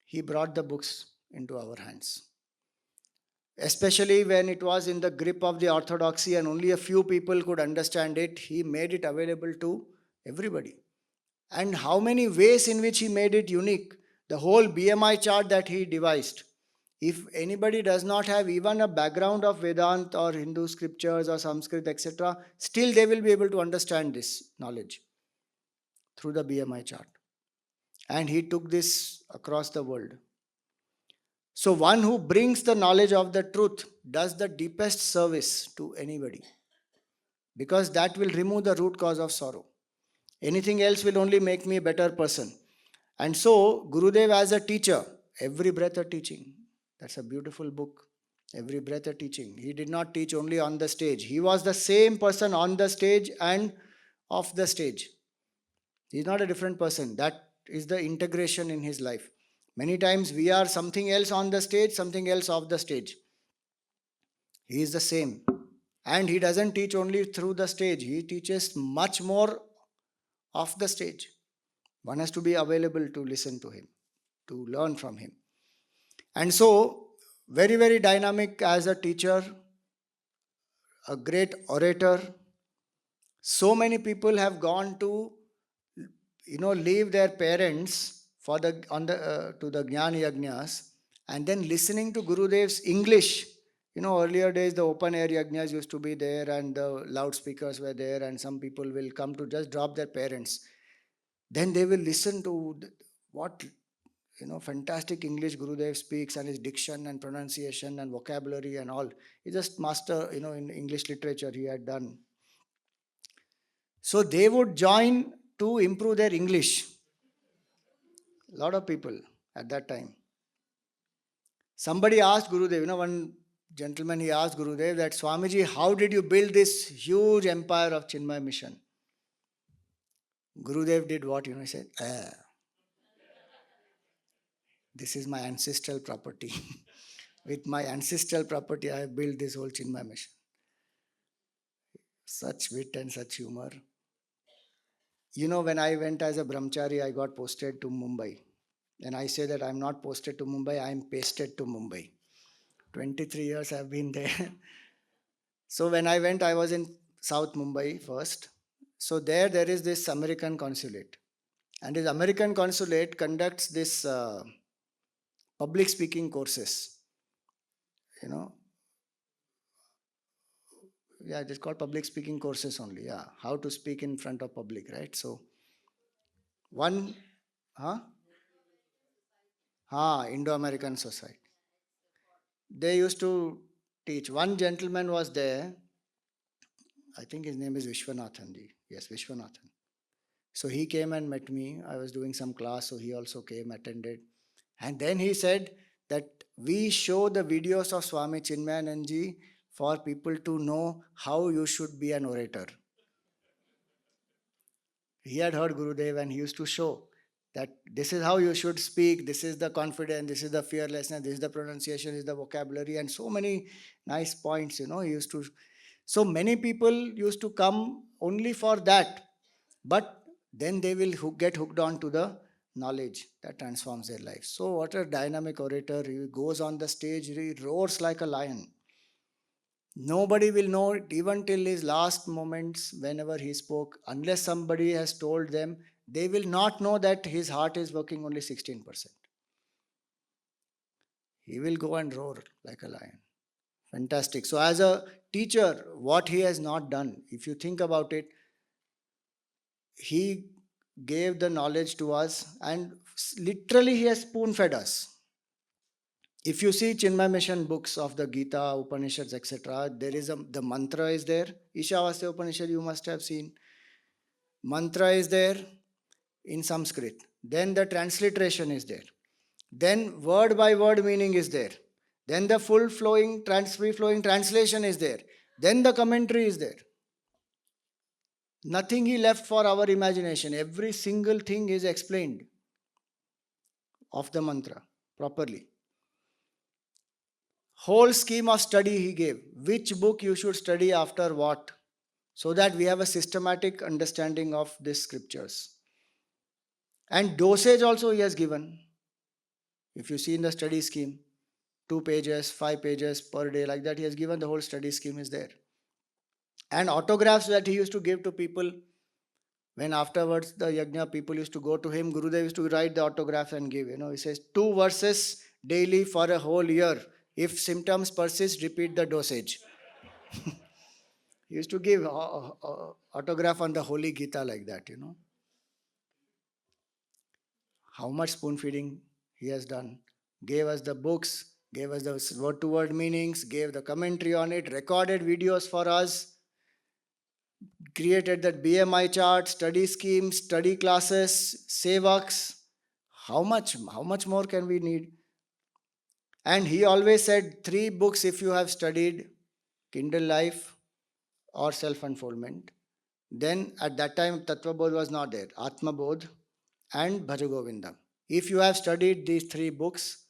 He brought the books into our hands, especially when it was in the grip of the orthodoxy and only a few people could understand it. He made it available to everybody. And how many ways in which he made it unique. The whole BMI chart that he devised. If anybody does not have even a background of Vedanta or Hindu scriptures or Sanskrit, etc., still they will be able to understand this knowledge through the BMI chart. And he took this across the world. So, one who brings the knowledge of the truth does the deepest service to anybody, because that will remove the root cause of sorrow. Anything else will only make me a better person. And so, Gurudev as a teacher, every breath a teaching. That's a beautiful book. Every breath a teaching. He did not teach only on the stage. He was the same person on the stage and off the stage. He is not a different person. That is the integration in his life. Many times we are something else on the stage, something else off the stage. He is the same. And he doesn't teach only through the stage. He teaches much more off the stage. One has to be available to listen to him, to learn from him. And so, very, very dynamic as a teacher, a great orator. So many people have gone to, leave their parents for the on the to the Jnana Yajnas, and then listening to Gurudev's English. Earlier days the open air yajnas used to be there, and the loudspeakers were there, and some people will come to just drop their parents. Then they will listen to what fantastic English Gurudev speaks, and his diction and pronunciation and vocabulary and all. He just master, in English literature he had done. So they would join to improve their English. A lot of people at that time. Somebody asked Gurudev, one gentleman, he asked Gurudev that, Swamiji, how did you build this huge empire of Chinmaya mission? Gurudev did what? He said, this is my ancestral property. With my ancestral property, I have built this whole Chinmaya mission. Such wit and such humor. When I went as a brahmachari, I got posted to Mumbai. And I say that I'm not posted to Mumbai, I'm pasted to Mumbai. 23 years I've been there. So when I went, I was in South Mumbai first. So there is this American consulate. And this American consulate conducts this public speaking courses. Yeah, it is called public speaking courses only. Yeah, how to speak in front of public, right? So one, Indo-American Society. They used to teach. One gentleman was there. I think his name is Vishwanathan ji. Yes, Vishwanathan. So he came and met me. I was doing some class, so he also came, attended. And then he said that we show the videos of Swami Chinmayanand ji for people to know how you should be an orator. He had heard Gurudev and he used to show that this is how you should speak, this is the confidence, this is the fearlessness, this is the pronunciation, this is the vocabulary, and so many nice points, he used to. So many people used to come only for that, but then they will get hooked on to the knowledge that transforms their life. So, what a dynamic orator! He goes on the stage, he roars like a lion. Nobody will know it even till his last moments whenever he spoke, unless somebody has told them, they will not know that his heart is working only 16%. He will go and roar like a lion. Fantastic. So, as a teacher, what he has not done, if you think about it, he gave the knowledge to us and literally he has spoon fed us. If you see Chinmaya mission books of the Gita, Upanishads, etc., there is the mantra is there. Ishavasya Upanishad you must have seen. Mantra is there in Sanskrit. Then the transliteration is there. Then word by word meaning is there. Then the full flowing, free flowing translation is there. Then the commentary is there. Nothing he left for our imagination. Every single thing is explained of the mantra properly. Whole scheme of study he gave. Which book you should study after what, so that we have a systematic understanding of these scriptures. And dosage also he has given. If you see in the study scheme, 2 pages, 5 pages per day, like that, he has given the whole study scheme is there. And autographs that he used to give to people. When afterwards the yajna, people used to go to him, Gurudev used to write the autograph and give. He says 2 verses daily for a whole year. If symptoms persist, repeat the dosage. He used to give autograph on the Holy Gita like that. How much spoon feeding he has done. Gave us the books, gave us the word to word meanings, gave the commentary on it, recorded videos for us, created that BMI chart, study schemes, study classes, sevaks. How much more can we need? And he always said 3 books if you have studied Kindle Life or Self Unfoldment. Then at that time Tattva Bodh was not there. Atma Bodh and Bhajagovinda. If you have studied these 3 books,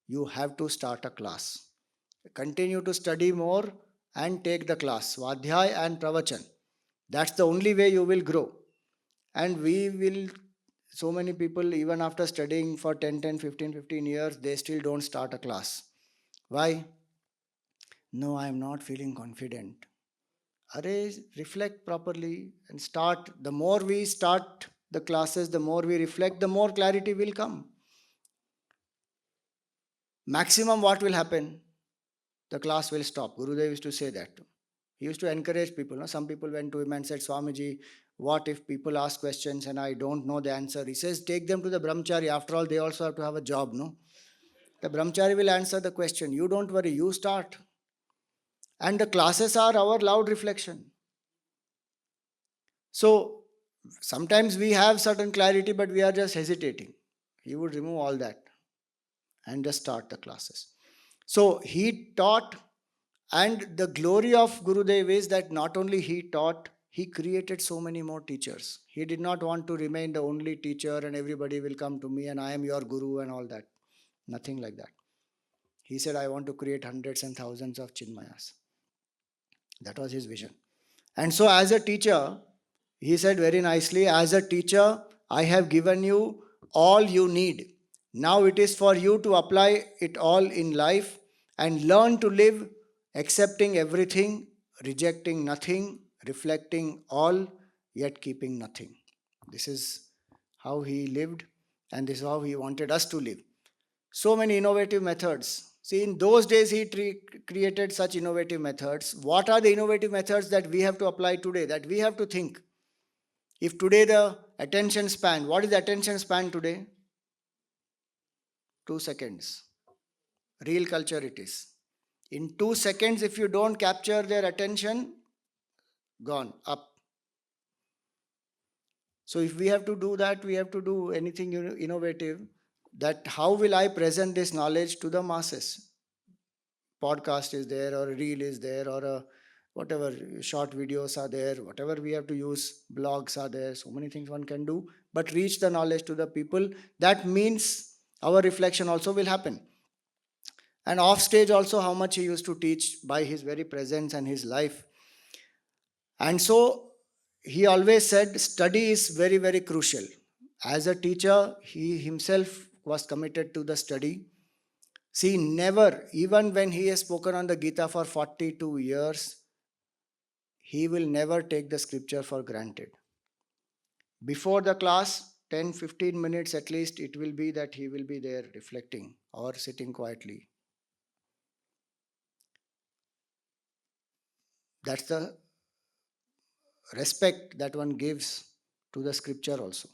you have to start a class. Continue to study more and take the class. Swadhyay and Pravachan. That's the only way you will grow. And we will, so many people, even after studying for 10, 15 years, they still don't start a class. Why? No, I am not feeling confident. Array, reflect properly and start. The more we start the classes, the more we reflect, the more clarity will come. Maximum what will happen? The class will stop. Gurudev used to say that. He used to encourage people. No? Some people went to him and said, Swamiji, what if people ask questions and I don't know the answer? He says, take them to the brahmachari. After all, they also have to have a job, no? The brahmachari will answer the question. You don't worry, you start. And the classes are our loud reflection. So, sometimes we have certain clarity, but we are just hesitating. He would remove all that and just start the classes. So, he taught. And the glory of Gurudev is that not only he taught, he created so many more teachers. He did not want to remain the only teacher and everybody will come to me and I am your guru and all that. Nothing like that. He said, I want to create hundreds and thousands of Chinmayas. That was his vision. And so, as a teacher, he said very nicely, as a teacher, I have given you all you need. Now it is for you to apply it all in life and learn to live accepting everything, rejecting nothing, reflecting all, yet keeping nothing. This is how he lived, and this is how he wanted us to live. So many innovative methods. See, in those days, he created such innovative methods. What are the innovative methods that we have to apply today, that we have to think? If today the attention span, what is the attention span today? 2 seconds. Real culture it is. In 2 seconds, if you don't capture their attention, gone, up. So if we have to do that, we have to do anything innovative, that how will I present this knowledge to the masses? podcast is there, or a reel is there, or a whatever short videos are there, whatever we have to use, blogs are there, so many things one can do, but reach the knowledge to the people. That means our reflection also will happen. And off stage also, how much he used to teach by his very presence and his life. And so he always said study is very, very crucial. As a teacher, he himself was committed to the study. See, never, even when he has spoken on the Gita for 42 years, he will never take the scripture for granted. Before the class, 10 15 minutes at least, it will be that he will be there reflecting or sitting quietly. That's the respect that one gives to the scripture also.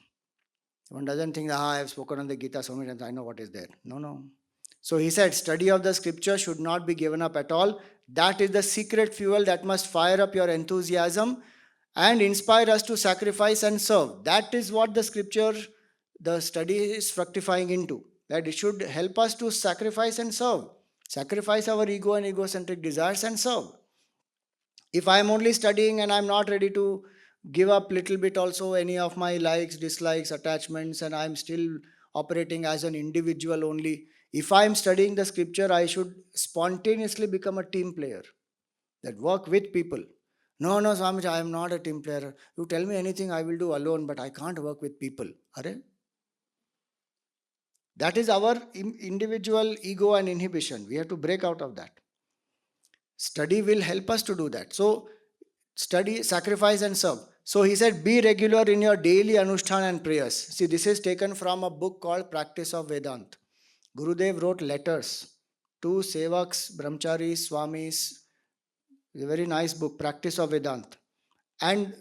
One doesn't think, I have spoken on the Gita so many times, I know what is there. No, no. So he said, study of the scripture should not be given up at all. That is the secret fuel that must fire up your enthusiasm and inspire us to sacrifice and serve. That is what the scripture, the study is fructifying into. That it should help us to sacrifice and serve. Sacrifice our ego and egocentric desires and serve. If I am only studying and I'm not ready to give up little bit also any of my likes, dislikes, attachments, and I'm still operating as an individual only, if I'm studying the scripture, I should spontaneously become a team player, that work with people. No, no, Swamiji, I am not a team player. You tell me anything, I will do alone, but I can't work with people. Are? That is our individual ego and inhibition. We have to break out of that. Study will help us to do that. So study, sacrifice, and serve. So he said, be regular in your daily anushtan and prayers. See, this is taken from a book called Practice of Vedant. Gurudev wrote letters to sevaks, brahmacharis, swamis. It's a very nice book, Practice of Vedant. And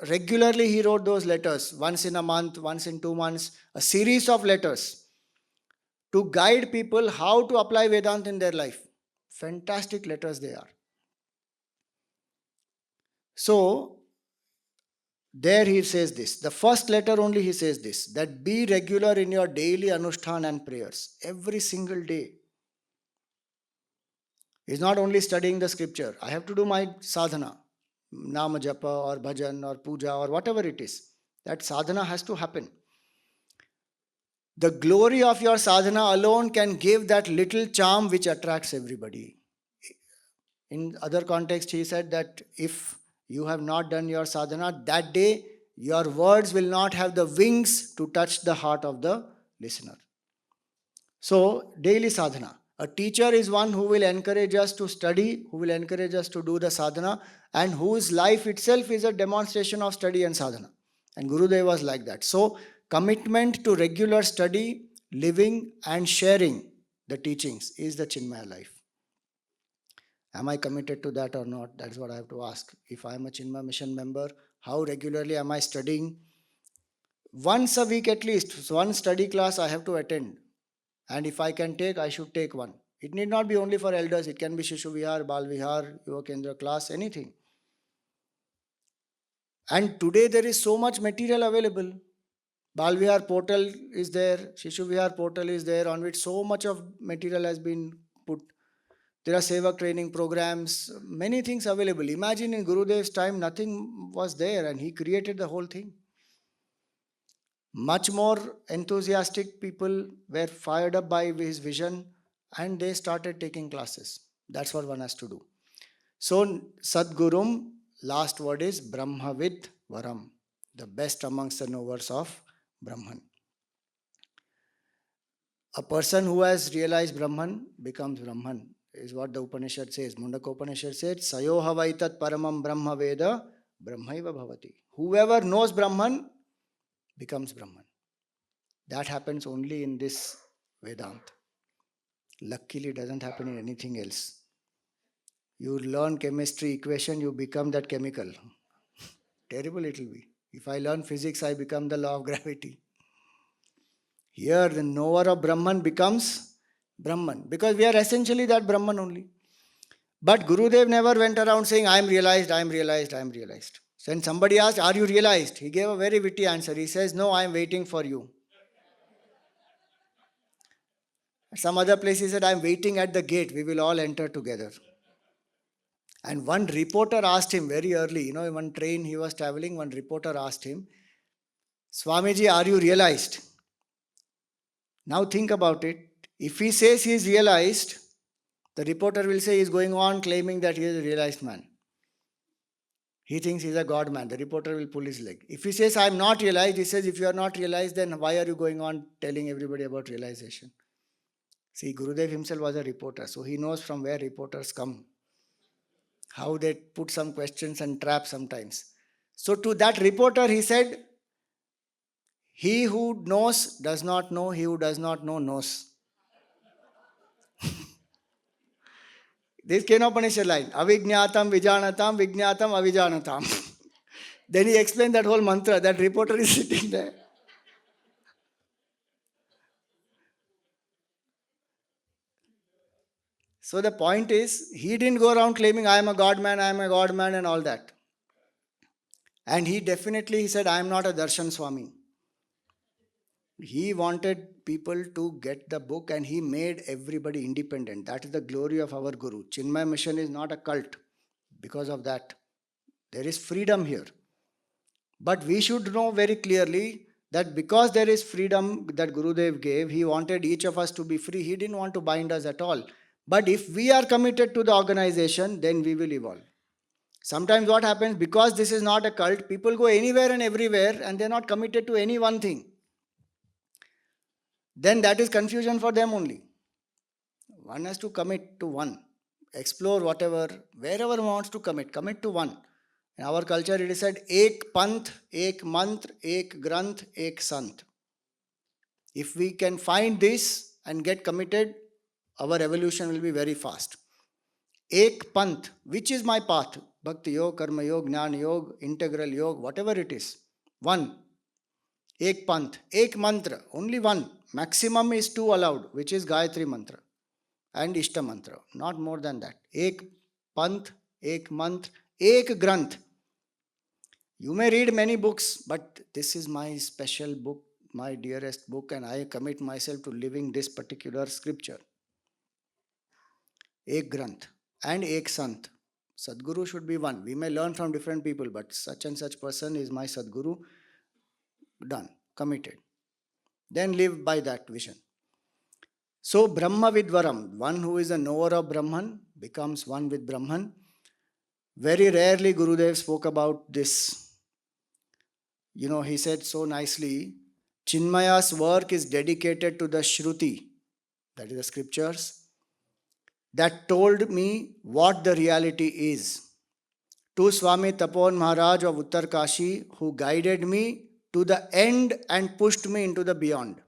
regularly he wrote those letters, once in a month, once in 2 months, a series of letters to guide people how to apply Vedant in their life. Fantastic letters they are. So, there he says this. The first letter only he says this, that be regular in your daily anushtan and prayers. Every single day. He's not only studying the scripture. I have to do my sadhana, nama japa or bhajan or puja or whatever it is. That sadhana has to happen. The glory of your sadhana alone can give that little charm which attracts everybody. In other context, he said that if you have not done your sadhana, that day your words will not have the wings to touch the heart of the listener. So, daily sadhana. A teacher is one who will encourage us to study, who will encourage us to do the sadhana, and whose life itself is a demonstration of study and sadhana. And Gurudev was like that. So, commitment to regular study, living, and sharing the teachings is the Chinmaya life. Am I committed to that or not? That's what I have to ask. If I am a Chinmaya mission member, how regularly am I studying? Once a week at least, so one study class I have to attend. And if I can take, I should take one. It need not be only for elders. It can be Shishu Vihar, Bal Vihar, Yuva Kendra class, anything. And today there is so much material available. Bal Vihar portal is there, Shishu Vihar portal is there, on which so much of material has been put. There are Sevak training programs, many things available. Imagine in Gurudev's time, nothing was there and he created the whole thing. Much more enthusiastic people were fired up by his vision and they started taking classes. That's what one has to do. So, Sadgurum, last word is Brahmavid Varam, the best amongst the knowers of Brahman. A person who has realized Brahman becomes Brahman, is what the Upanishad says. Mundaka Upanishad says, Sayoha Vaitat Paramam Brahma Veda Brahmaiva Bhavati. Whoever knows Brahman becomes Brahman. That happens only in this Vedanta. Luckily, it doesn't happen in anything else. You learn chemistry equation, you become that chemical. Terrible it will be. If I learn physics, I become the law of gravity. Here, the knower of Brahman becomes Brahman, because we are essentially that Brahman only. But Gurudev never went around saying, I am realized, I am realized, I am realized. When somebody asked, are you realized? He gave a very witty answer. He says, no, I am waiting for you. Some other place he said, I am waiting at the gate. We will all enter together. And one reporter asked him very early, in one train he was traveling, one reporter asked him, Swamiji, are you realized? Now think about it. If he says he is realized, the reporter will say he is going on claiming that he is a realized man. He thinks he is a God man. The reporter will pull his leg. If he says, I am not realized, he says, if you are not realized, then why are you going on telling everybody about realization? See, Gurudev himself was a reporter, so he knows from where reporters come, how they put some questions and trap sometimes. So to that reporter, he said, he who knows does not know, he who does not know knows. This Kenopanishad line, avijñātam vijānatam vijñātam avijānatam. Then he explained that whole mantra. That reporter is sitting there. So the point is, he didn't go around claiming, I am a God man, I am a God man and all that. And he said, I am not a Darshan Swami. He wanted people to get the book and he made everybody independent. That is the glory of our Guru. Chinmaya mission is not a cult because of that. There is freedom here. But we should know very clearly that because there is freedom that Gurudev gave, he wanted each of us to be free. He didn't want to bind us at all. But if we are committed to the organization, then we will evolve. Sometimes what happens, because this is not a cult, people go anywhere and everywhere and they're not committed to any one thing. Then that is confusion for them only. One has to commit to one. Explore whatever, wherever one wants to commit to one. In our culture, it is said, Ek Panth, Ek Mantra, Ek Granth, Ek Sant. If we can find this and get committed, our evolution will be very fast. Ek Panth, which is my path? Bhakti Yoga, Karma Yoga, Jnana Yoga, Integral Yoga, whatever it is. One. Ek Panth, Ek Mantra, only one. Maximum is two allowed, which is Gayatri Mantra and Ishta Mantra. Not more than that. Ek Panth, Ek Mantra, Ek Granth. You may read many books, but this is my special book, my dearest book, and I commit myself to living this particular scripture. Ek Granth and Ek Sant. Sadguru should be one. We may learn from different people, but such and such person is my Sadguru. Done. Committed. Then live by that vision. So Brahma Vidvaram, one who is a knower of Brahman, becomes one with Brahman. Very rarely Gurudev spoke about this. He said so nicely, Chinmaya's work is dedicated to the Shruti, that is the scriptures, that told me what the reality is. To Swami Tapon Maharaj of Uttar Kashi, who guided me to the end and pushed me into the beyond.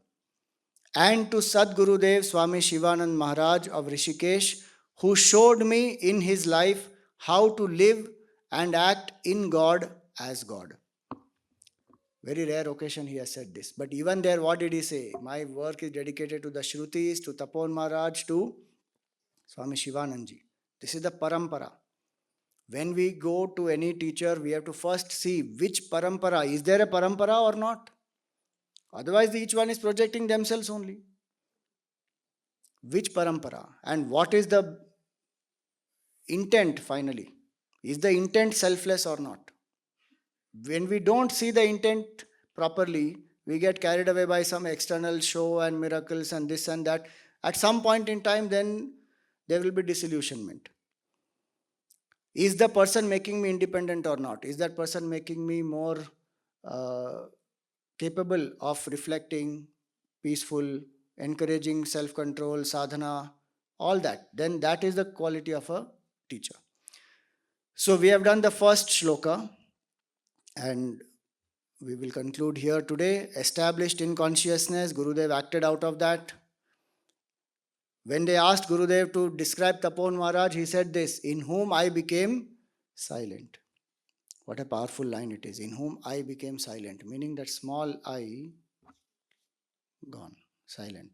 And to Sadgurudev Swami Shivanand Maharaj of Rishikesh, who showed me in his life how to live and act in God as God. Very rare occasion he has said this. But even there, what did he say? My work is dedicated to the Shrutis, to Tapon Maharaj, to Swami Shivananji. This is the parampara. When we go to any teacher, we have to first see which parampara. Is there a parampara or not? Otherwise, each one is projecting themselves only. Which parampara? And what is the intent finally? Is the intent selfless or not? When we don't see the intent properly, we get carried away by some external show and miracles and this and that. At some point in time, then there will be disillusionment. Is the person making me independent or not? Is that person making me more capable of reflecting, peaceful, encouraging self-control, sadhana, all that? Then that is the quality of a teacher. So we have done the first shloka. And we will conclude here today. Established in consciousness, Gurudev acted out of that. When they asked Gurudev to describe Tapon Maharaj, he said this, in whom I became silent. What a powerful line it is. In whom I became silent. Meaning that small I, gone, silent.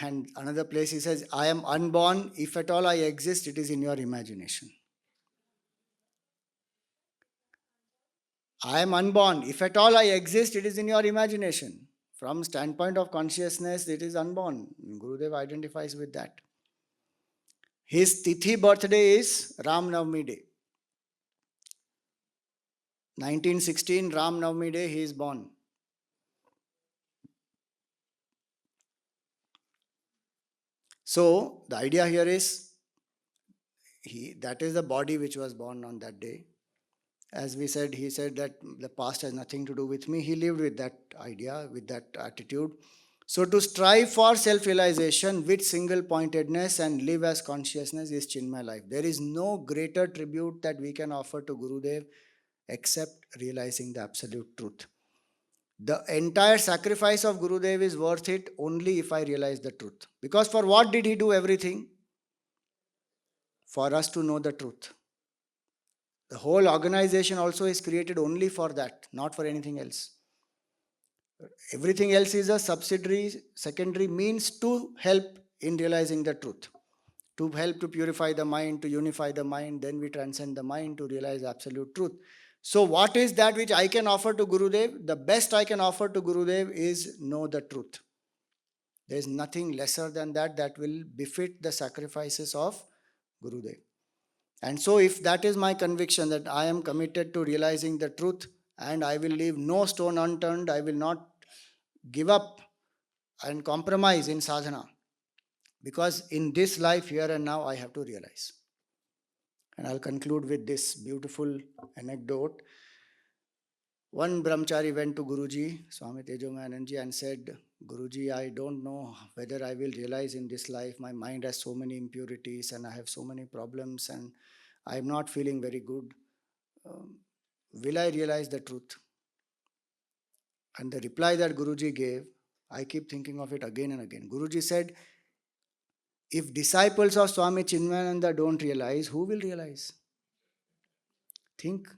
And another place he says, I am unborn. If at all I exist, it is in your imagination. I am unborn. If at all I exist, it is in your imagination. From standpoint of consciousness, it is unborn. Gurudev identifies with that. His Tithi birthday is Ram Navami Day. 1916 Ram Navami Day he is born. So the idea here is that is the body which was born on that day. As we said, he said that the past has nothing to do with me. He lived with that idea, with that attitude. So to strive for self-realization with single-pointedness and live as consciousness is Chinmaya life. There is no greater tribute that we can offer to Gurudev except realizing the absolute truth. The entire sacrifice of Gurudev is worth it only if I realize the truth. Because for what did he do everything? For us to know the truth. The whole organization also is created only for that, not for anything else. Everything else is a subsidiary, secondary means to help in realizing the truth, to help to purify the mind, to unify the mind. Then we transcend the mind to realize absolute truth. So, what is that which I can offer to Gurudev? The best I can offer to Gurudev is know the truth. There is nothing lesser than that that will befit the sacrifices of Gurudev. And so, if that is my conviction that I am committed to realizing the truth and I will leave no stone unturned, I will not give up and compromise in sadhana, because in this life, here and now, I have to realize. And I'll conclude with this beautiful anecdote. One brahmachari went to Guruji, Swami Tejomayananji, and said, Guruji, I don't know whether I will realize in this life. My mind has so many impurities and I have so many problems and I am not feeling very good. Will I realize the truth? And the reply that Guruji gave, I keep thinking of it again and again. Guruji said, if disciples of Swami Chinmayananda don't realize, who will realize? Think.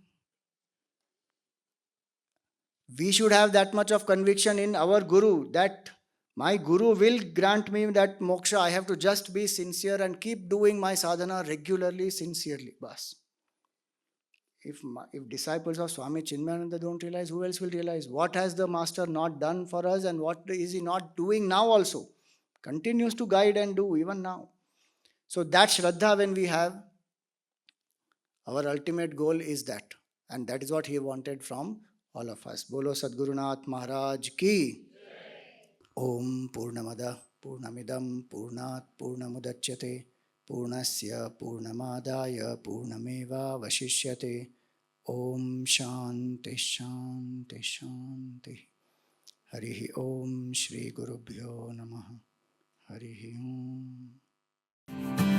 We should have that much of conviction in our Guru that my Guru will grant me that moksha. I have to just be sincere and keep doing my sadhana regularly, sincerely. Bas. If disciples of Swami Chinmayananda don't realize, who else will realize? What has the Master not done for us and what is he not doing now also? Continues to guide and do even now. So that Shraddha when we have, our ultimate goal is that. And that is what he wanted from all of us. Bolo Sadgurunath Maharaj ki. Om Purnamada Purnamidam Purnat Purnamudachyate Purnasya Purnamadaya Purnameva Vashishyate. Om Shanti Shanti Shanti. Harihi Om Shri Gurubhyo Namaha. Harihi Om.